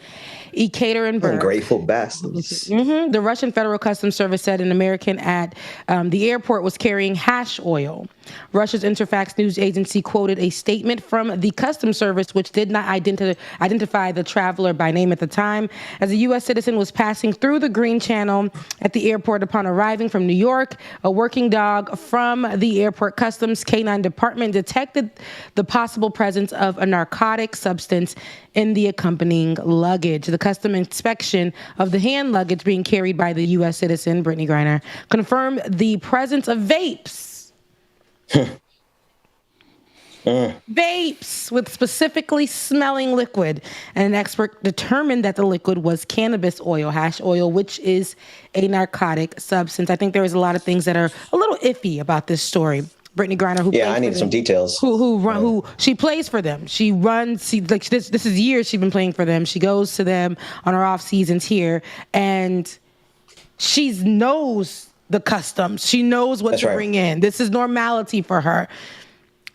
Ekaterinburg. Ungrateful bastards. Mm-hmm. The Russian Federal Customs Service said an American at the airport was carrying hash oil. Russia's Interfax news agency quoted a statement from the Customs Service, which did not identify the traveler by name at the time. As a U.S. citizen was passing through the Green Channel at the airport upon arriving from New York, a working dog from the airport customs canine department detected the possible presence of a narcotic substance in the accompanying luggage. The custom inspection of the hand luggage being carried by the U.S. citizen, Brittany Griner, confirmed the presence of vapes. Vapes with specifically smelling liquid. And an expert determined that the liquid was cannabis oil, hash oil, which is a narcotic substance. I think there is a lot of things that are a little iffy about this story. Brittany Griner, who I needed some details. Who she plays for them. She runs. This is years she's been playing for them. She goes to them on her off seasons here, and she knows the customs. She knows what to bring in. This is normality for her.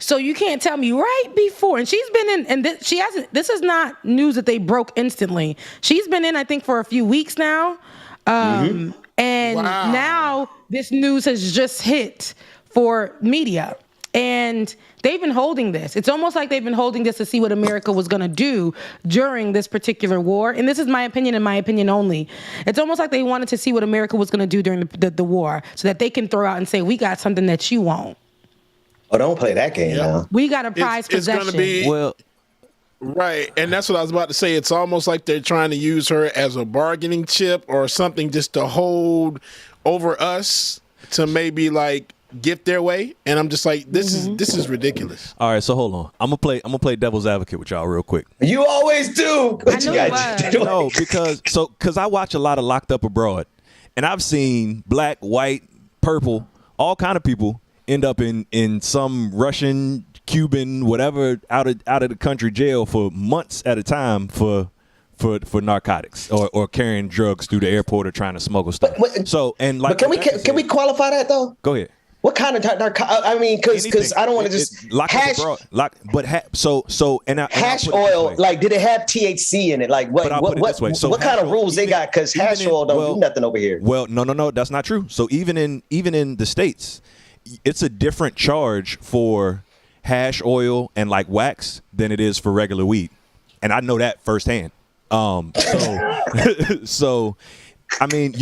So you can't tell me right before, and she's been in, and she hasn't. This is not news that they broke instantly. She's been in, I think, for a few weeks now, and now this news has just hit for media, and they've been holding this. It's almost like they've been holding this to see what America was going to do during this particular war. And this is my opinion and my opinion only. It's almost like they wanted to see what America was going to do during the war so that they can throw out and say, we got something that you won't. Oh, don't play that game now. We got a prize possession. It's going to be, right. And that's what I was about to say. It's almost like they're trying to use her as a bargaining chip or something just to hold over us to maybe like get their way. And I'm just like, this is ridiculous. All right, so hold on. I'm gonna play devil's advocate with y'all real quick. You always do. No, because I watch a lot of Locked Up Abroad, and I've seen black, white, purple, all kind of people end up in some Russian, Cuban, whatever, out of the country jail for months at a time for for narcotics or carrying drugs through the airport or trying to smuggle stuff. But can we qualify that though? Go ahead. What kind of I mean, because I don't want to just hash. Hash oil. Like, did it have THC in it? Like, what kind of rules they got? Because hash oil don't do nothing over here. Well, no, that's not true. So even in the States, it's a different charge for hash oil and like wax than it is for regular weed, and I know that firsthand. So I mean,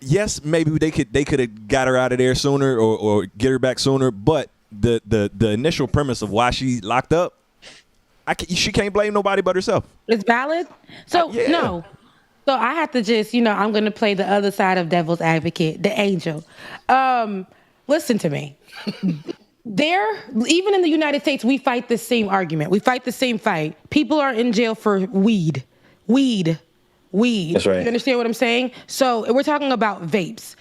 yes, maybe they could have got her out of there sooner or get her back sooner, but the initial premise of why she locked up, she can't blame nobody but herself. It's valid. So no. So I have to just, I'm going to play the other side of devil's advocate, the angel. Listen to me. Even in the United States, we fight the same argument. We fight the same fight. People are in jail for weed. That's right. You understand what I'm saying? So we're talking about vapes.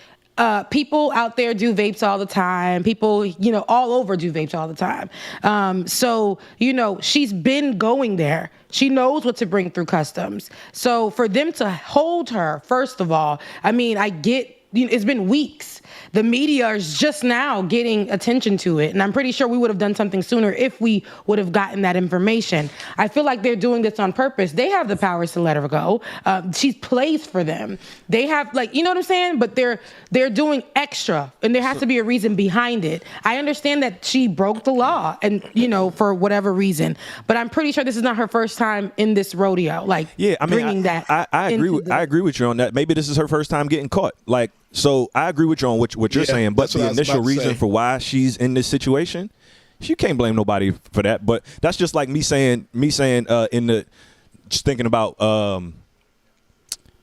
People out there do vapes all the time. People, all over do vapes all the time. So, she's been going there. She knows what to bring through customs. So for them to hold her, first of all, I mean, I get, it's been weeks. The media is just now getting attention to it. And I'm pretty sure we would have done something sooner if we would have gotten that information. I feel like they're doing this on purpose. They have the powers to let her go. She plays for them. They have, you know what I'm saying? But they're doing extra, and there has to be a reason behind it. I understand that she broke the law and, for whatever reason. But I'm pretty sure this is not her first time in this rodeo. Bringing that. I agree with you on that. Maybe this is her first time getting caught. So I agree with you on what you're saying, but the initial reason for why she's in this situation, she can't blame nobody for that. But that's just like me saying just thinking about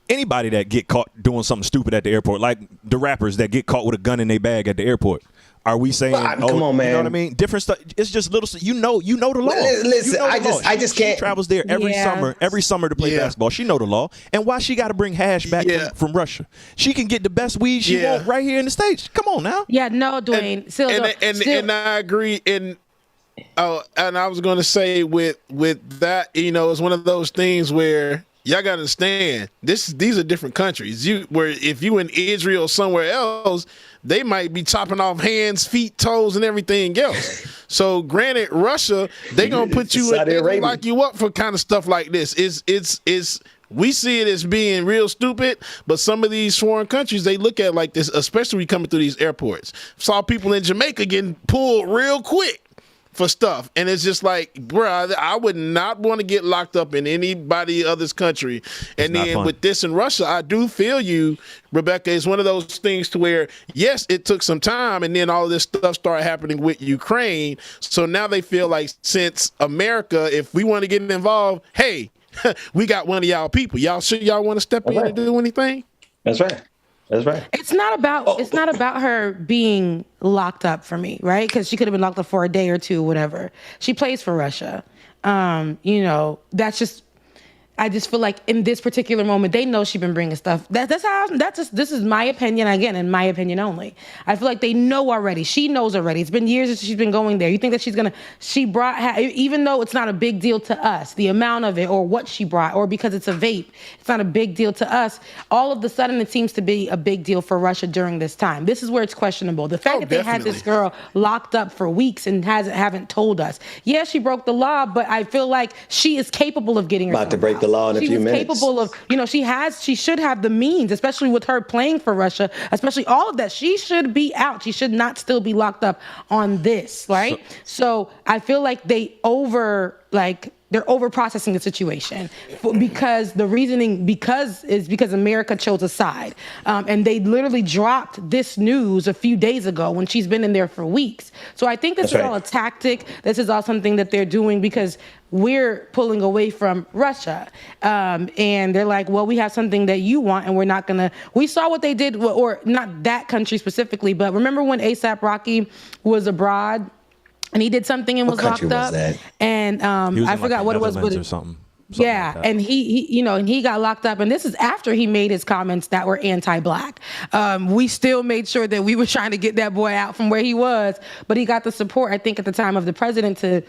anybody that get caught doing something stupid at the airport, like the rappers that get caught with a gun in their bag at the airport. Are we saying? Come on, man. You know what I mean? Different stuff. It's just little. You know the law. Listen, I just can't. She travels there every summer to play basketball. She know the law, and why she got to bring hash back from Russia? She can get the best weed she want right here in the States. Come on now. Yeah, no, Dwayne. And I agree. And I was going to say with that, it's one of those things where y'all got to understand these are different countries. If you in Israel or somewhere else, they might be chopping off hands, feet, toes, and everything else. So granted, Russia, they gonna put you in, lock you up for kind of stuff like this. It's we see it as being real stupid, but some of these foreign countries, they look at it like this, especially coming through these airports. Saw people in Jamaica getting pulled real quick for stuff, and it's just like, bro, I would not want to get locked up in anybody other's country. And then with this in Russia, I do feel you, Rebecca. It's one of those things to where, yes, it took some time, and then all of this stuff started happening with Ukraine. So now they feel like, since America, if we want to get involved, hey, we got one of y'all people. Y'all sure y'all want to step in and do anything? That's right. That's right. It's not about her being locked up for me, right? Because she could have been locked up for a day or two, whatever. She plays for Russia. That's just. I just feel like in this particular moment, they know she's been bringing stuff. This is my opinion, again, in my opinion only. I feel like they know already. She knows already. It's been years since she's been going there. You think that she brought, even though it's not a big deal to us, the amount of it or what she brought, or because it's a vape, it's not a big deal to us. All of a sudden, it seems to be a big deal for Russia during this time. This is where it's questionable. The fact that they had this girl locked up for weeks and haven't told us. Yeah, she broke the law, but I feel like she is capable of getting herself about to break the law in a few minutes. She was capable of, she should have the means, especially with her playing for Russia, especially all of that. She should be out. She should not still be locked up on this, right? So I feel like they're over processing the situation because the reasoning because America chose a side. And they literally dropped this news a few days ago when she's been in there for weeks. So I think this is all a tactic. This is all something that they're doing because we're pulling away from Russia. And they're like, well, we have something that you want and we're not going to. We saw what they did, or not that country specifically, but remember when A$AP Rocky was abroad? And he did something and was locked up. And I forgot what it was. Or something. Yeah, like and he got locked up, and this is after he made his comments that were anti-black. We still made sure that we were trying to get that boy out from where he was, but he got the support, I think, at the time of the president to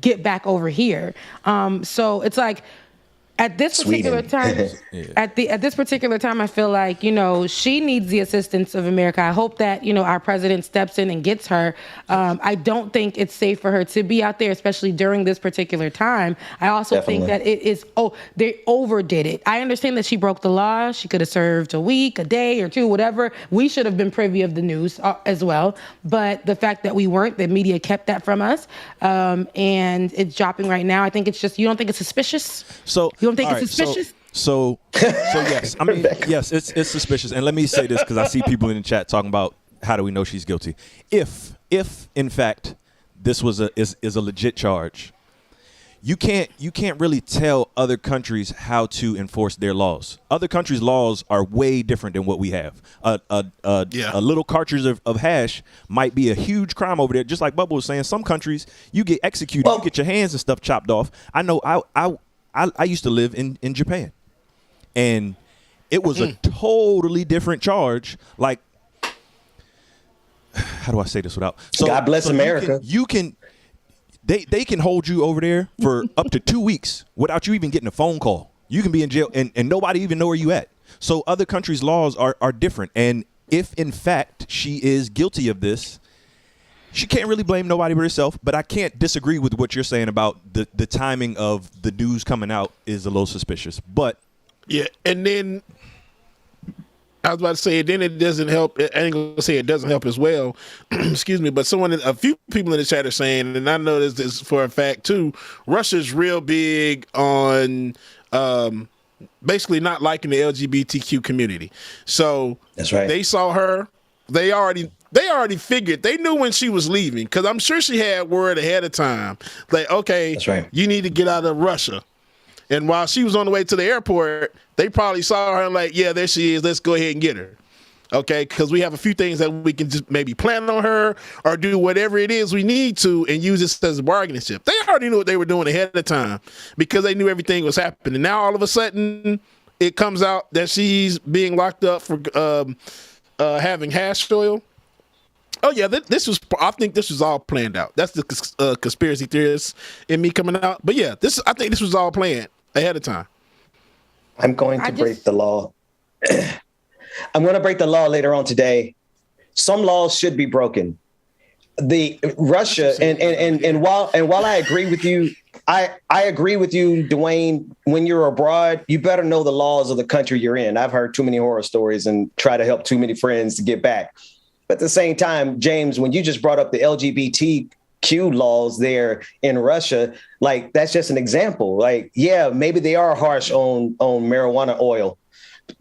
get back over here. So it's like, at this particular time, at this particular time, I feel like, she needs the assistance of America. I hope that, our president steps in and gets her. I don't think it's safe for her to be out there, especially during this particular time. I also think that they overdid it. I understand that she broke the law. She could have served a week, a day or two, whatever. We should have been privy of the news as well. But the fact that we weren't, the media kept that from us. And it's dropping right now. I think it's just, you don't think it's suspicious? You don't think it's suspicious? So yes. I mean, yes, it's suspicious. And let me say this, because I see people in the chat talking about how do we know she's guilty. If in fact this was is a legit charge, you can't really tell other countries how to enforce their laws. Other countries' laws are way different than what we have. A little cartridge of hash might be a huge crime over there. Just like Bubba was saying, some countries you get executed, you get your hands and stuff chopped off. I know I used to live in Japan, and it was a totally different charge. Like, how do I say this without? God bless America. They can hold you over there for up to 2 weeks without you even getting a phone call. You can be in jail and nobody even know where you at. So other countries' laws are different. And if in fact she is guilty of this, she can't really blame nobody but herself. But I can't disagree with what you're saying about the timing of the news coming out is a little suspicious. But yeah, and then I was about to say, then it doesn't help. I ain't gonna say it doesn't help as well. Excuse me, but a few people in the chat are saying, and I know this for a fact too. Russia's real big on basically not liking the LGBTQ community. So that's right. They saw her. They already figured. They knew when she was leaving, because I'm sure she had word ahead of time. Like, okay, that's right. You need to get out of Russia. And while she was on the way to the airport, they probably saw her and like, yeah, there she is. Let's go ahead and get her. Okay, because we have a few things that we can just maybe plan on her or do whatever it is we need to and use this as a bargaining chip. They already knew what they were doing ahead of time because they knew everything was happening. Now all of a sudden it comes out that she's being locked up for having hash oil. Oh yeah, I think this was all planned out. That's the conspiracy theorist in me coming out. But yeah, I think this was all planned ahead of time. I'm going to break the law. I'm going to break the law later on today. Some laws should be broken. Russia and while I agree with you, I agree with you, Dwayne. When you're abroad, you better know the laws of the country you're in. I've heard too many horror stories and try to help too many friends to get back. But at the same time, James, when you just brought up the LGBTQ laws there in Russia, like that's just an example. Like, yeah, maybe they are harsh on marijuana oil.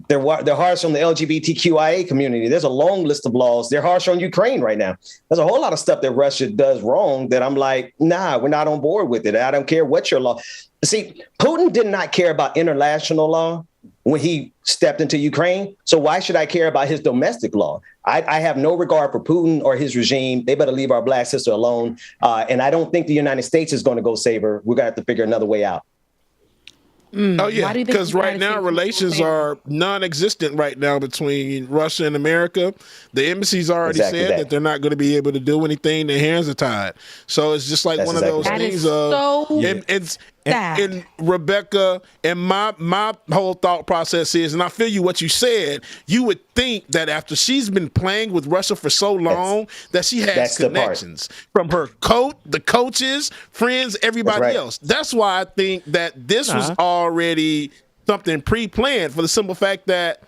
They're harsh on the LGBTQIA community. There's a long list of laws. They're harsh on Ukraine right now. There's a whole lot of stuff that Russia does wrong that I'm like, nah, we're not on board with it. I don't care what your law. See, Putin did not care about international law when he stepped into Ukraine. So why should I care about his domestic law? I have no regard for Putin or his regime. They better leave our black sister alone. And I don't think the United States is going to go save her. We're going to have to figure another way out. Oh yeah, because right now relations are non-existent right now between Russia and America. The embassy's already said that they're not going to be able to do anything. Their hands are tied. So it's just like one of those things of and Rebecca, and my whole thought process is, and I feel you what you said, you would think that after she's been playing with Russia for so long that she has connections from her the coaches, friends, everybody else. That's why I think that this was already something pre-planned, for the simple fact that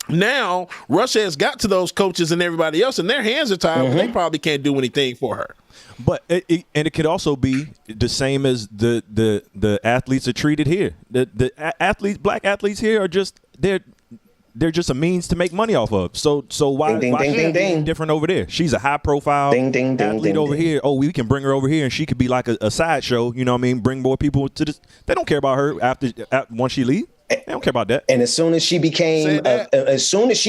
now Russia has got to those coaches and everybody else, and their hands are tied, but they probably can't do anything for her. But it could also be the same as the athletes are treated here. The athletes, black athletes here are just they're just a means to make money off of. So why should it be different over there? She's a high profile athlete over here. Oh, we can bring her over here and she could be like a sideshow. You know what I mean? Bring more people to this. They don't care about her after once she leaves. They don't care about that. And as soon as she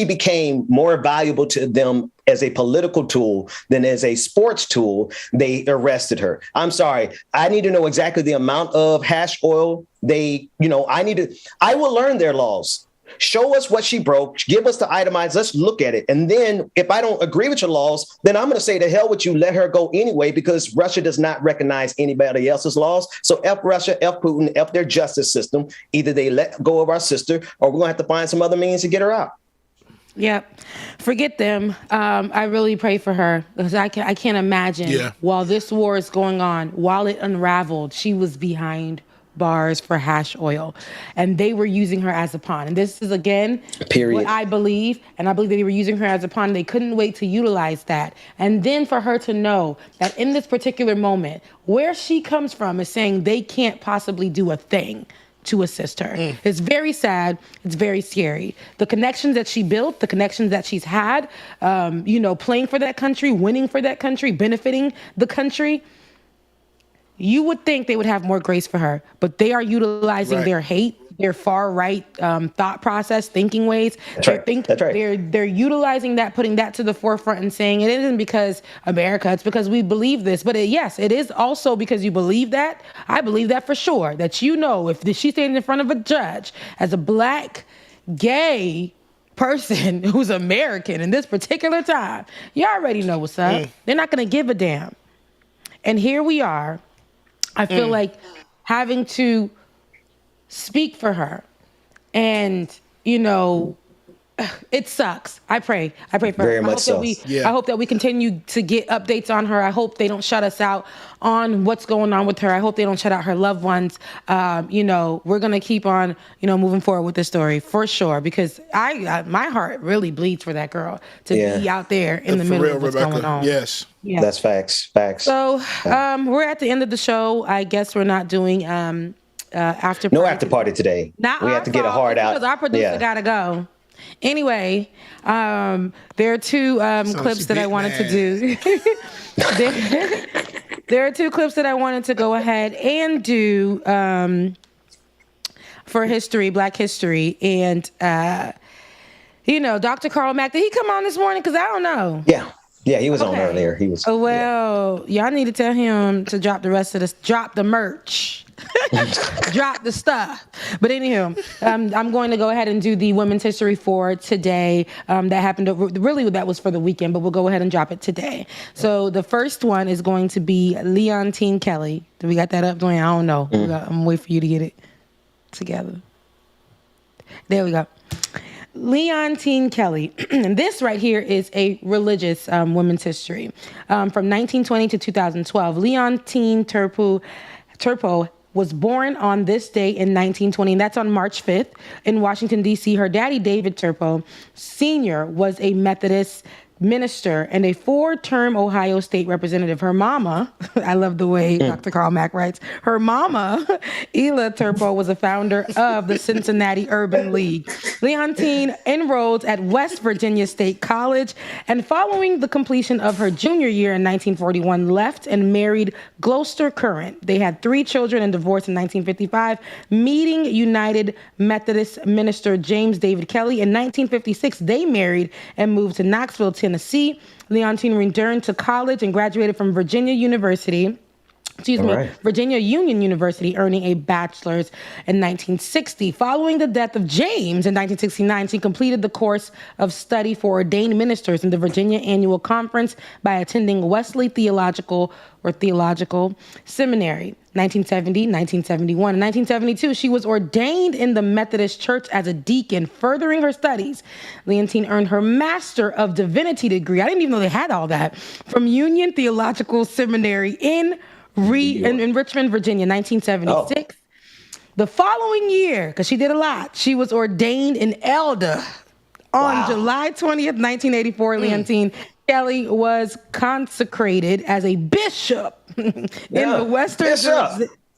became more valuable to them as a political tool than as a sports tool, they arrested her. I'm sorry. I need to know exactly the amount of hash oil I will learn their laws. Show us what she broke. Give us the itemized. Let's look at it. And then if I don't agree with your laws, then I'm going to say to hell with you, let her go anyway, because Russia does not recognize anybody else's laws. So F Russia, F Putin, F their justice system. Either they let go of our sister or we're going to have to find some other means to get her out. Yep. Forget them. I really pray for her because I can't imagine while this war is going on, while it unraveled, she was behind bars for hash oil, and they were using her as a pawn. And this is, again, what I believe, and I believe that they were using her as a pawn. They couldn't wait to utilize that. And then for her to know that in this particular moment, where she comes from is saying they can't possibly do a thing to assist her. It's very sad. It's very scary. The connections that she built, the connections that she's had, playing for that country, winning for that country, benefiting the country, you would think they would have more grace for her, but they are utilizing their hate, their far right thought process, thinking ways. They're utilizing that, putting that to the forefront and saying it isn't because America, it's because we believe this. But it is also because you believe that. I believe that for sure, that if she's standing in front of a judge as a black, gay person who's American in this particular time, you already know what's up. They're not going to give a damn. And here we are. I feel like having to speak for her, and it sucks. I pray for her. Very much so. I hope that we continue to get updates on her. I hope they don't shut us out on what's going on with her. I hope they don't shut out her loved ones. We're gonna keep on, moving forward with this story for sure, because my heart really bleeds for that girl to be out there in the middle of what's going on. Yes. Yeah. That's facts. So we're at the end of the show. I guess we're not doing after party. No after party today. We have to get a heart out. Because our producer gotta go. Anyway, there are two clips that I wanted to do. There are two clips that I wanted to go ahead and do for history, Black history. And, Dr. Carl Mack, did he come on this morning? Because I don't know. Yeah, he was on earlier. He was. Y'all need to tell him to drop the rest of this, drop the merch. Drop the stuff. But anywho, I'm going to go ahead and do the Women's History for today. That happened, that was for the weekend, but we'll go ahead and drop it today. So the first one is going to be Leontine Kelly. Do we got that up, Dwayne? I don't know. I'm waiting for you to get it together. There we go. Leontine Kelly. And this right here is a religious women's history. From 1920 to 2012, Leontine Turpo was born on this day in 1920, and that's on March 5th in Washington, D.C. Her daddy, David Turpo Sr., was a Methodist minister and a 4-term Ohio state representative. Her mama, I love the way Dr. Carl Mack writes, her mama, Ela Turpo, was a founder of the Cincinnati Urban League. Leontine enrolled at West Virginia State College, and following the completion of her junior year in 1941, left and married Gloucester Current. They had 3 children and divorced in 1955, meeting United Methodist minister James David Kelly. In 1956, they married and moved to Knoxville, Tennessee. Leontine returned to college and graduated from Virginia Union University, earning a bachelor's in 1960. Following the death of James in 1969, she completed the course of study for ordained ministers in the Virginia Annual Conference by attending Wesley Theological Seminary. 1970, 1971. In 1972, she was ordained in the Methodist Church as a deacon, furthering her studies. Leontine earned her Master of Divinity degree. I didn't even know they had all that. From Union Theological Seminary in Richmond, Virginia, 1976. The following year, because she did a lot, she was ordained an elder. On July 20th, 1984, Leontine Kelly was consecrated as a bishop in the Western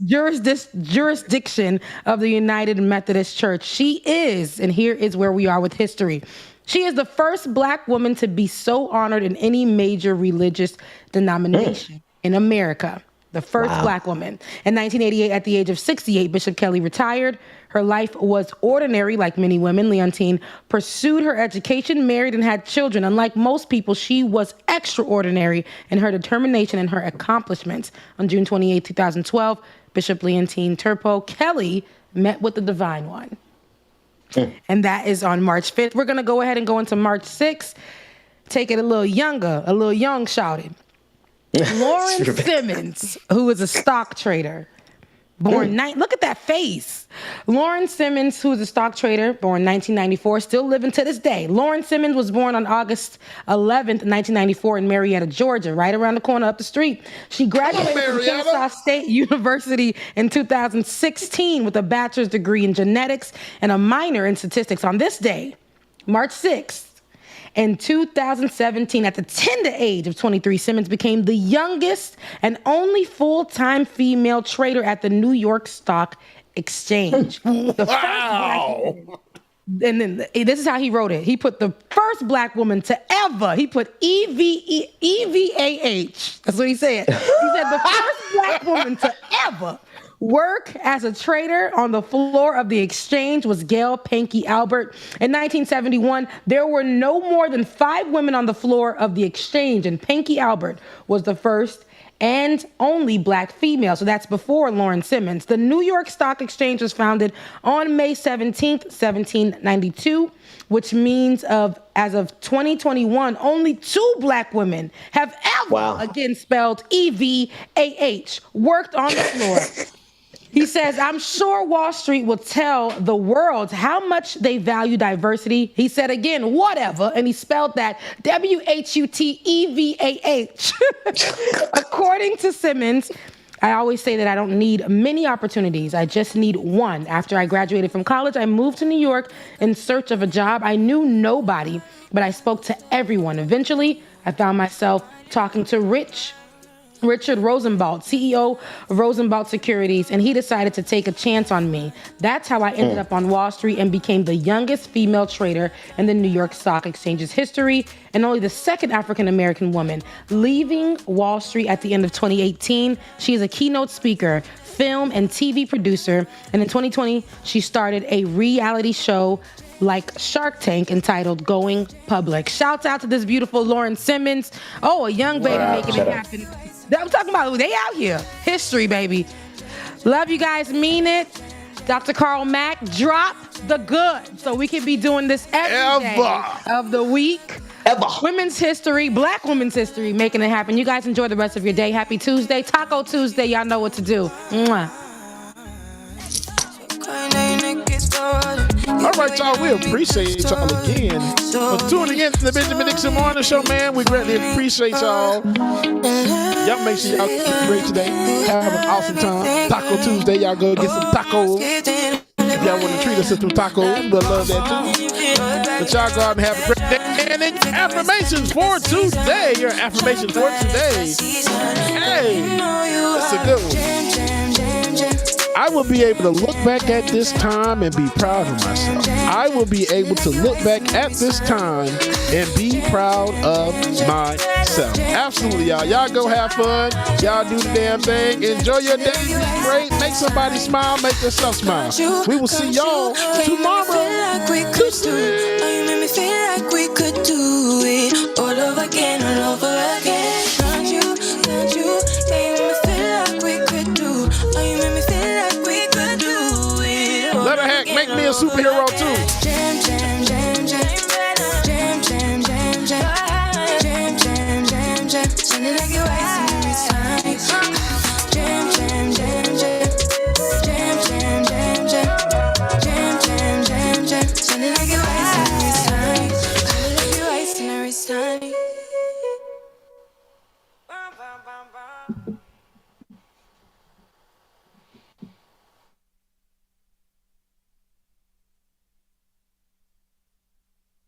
jurisdiction of the United Methodist Church. She is, and here is where we are with history, she is the first Black woman to be so honored in any major religious denomination in America. the first Black woman. In 1988, at the age of 68, Bishop Kelly retired. Her life was ordinary, like many women. Leontine pursued her education, married, and had children. Unlike most people, she was extraordinary in her determination and her accomplishments. On June 28, 2012, Bishop Leontine Turpo Kelly met with the Divine One. And that is on March 5th. We're going to go ahead and go into March 6th. Take it a little younger, a little young shouted. Lauren Simmons, who is a stock trader, look at that face. Lauren Simmons, who is a stock trader, born 1994, still living to this day. Lauren Simmons was born on August 11th, 1994 in Marietta, Georgia, right around the corner up the street. She graduated from Kennesaw State University in 2016 with a bachelor's degree in genetics and a minor in statistics. On this day, March 6th, in 2017, at the tender age of 23, Simmons became the youngest and only full-time female trader at the New York Stock Exchange. The first Black woman, and then this is how he wrote it. He put the first Black woman to ever. He put EVAH. That's what he said. He said the first Black woman to ever work as a trader on the floor of the exchange was Gail Pankey Albert. In 1971, there were no more than 5 women on the floor of the exchange, and Pankey Albert was the first and only Black female. So that's before Lauren Simmons. The New York Stock Exchange was founded on May 17th, 1792, which means as of 2021, only 2 Black women have ever, again spelled EVAH, worked on the floor. He says, I'm sure Wall Street will tell the world how much they value diversity. He said again, whatever, and he spelled that WHUTEVAH. According to Simmons, I always say that I don't need many opportunities. I just need one. After I graduated from college, I moved to New York in search of a job. I knew nobody, but I spoke to everyone. Eventually, I found myself talking to Richard Rosenblatt, CEO of Rosenblatt Securities, and he decided to take a chance on me. That's how I ended up on Wall Street and became the youngest female trader in the New York Stock Exchange's history, and only the second African-American woman. Leaving Wall Street at the end of 2018, she is a keynote speaker, film and TV producer, and in 2020, she started a reality show like Shark Tank entitled Going Public. Shouts out to this beautiful Lauren Simmons. Oh, a young baby making it happen. I'm talking about they out here. History, baby. Love you guys. Mean it. Dr. Carl Mack, drop the good so we can be doing this every day of the week. Women's history, Black women's history, making it happen. You guys enjoy the rest of your day. Happy Tuesday. Taco Tuesday. Y'all know what to do. Mwah. All right, y'all, we appreciate y'all again for tuning in to the Benjamin Dixon Morning Show, man. We greatly appreciate y'all. Y'all make sure y'all keep great today. Have an awesome time. Taco Tuesday, y'all go get some tacos. If y'all want to treat us to some tacos, we'll love that too. But y'all go out and have a great day. And then affirmations for today. Your affirmations for today. Hey, that's a good one. I will be able to look back at this time and be proud of myself. I will be able to look back at this time and be proud of myself. Absolutely, y'all. Y'all go have fun. Y'all do the damn thing. Enjoy your day. Be great. Make somebody smile. Make yourself smile. We will see y'all tomorrow. You made me feel like we could do it all over again, all over again. Don't you, you made me feel like we could do. Oh, you made me feel like we could do it. Let her hack make me a superhero too. Jam, jam, jam, jam, jam, jam, jam, jam, jam, jam, jam, jam. Sounding like you're wasting your time. Jam, jam, jam, jam, jam, jam, jam, jam, jam, jam, jam, jam. Sounding like you're wasting your time. Sounding like you're wasting your time.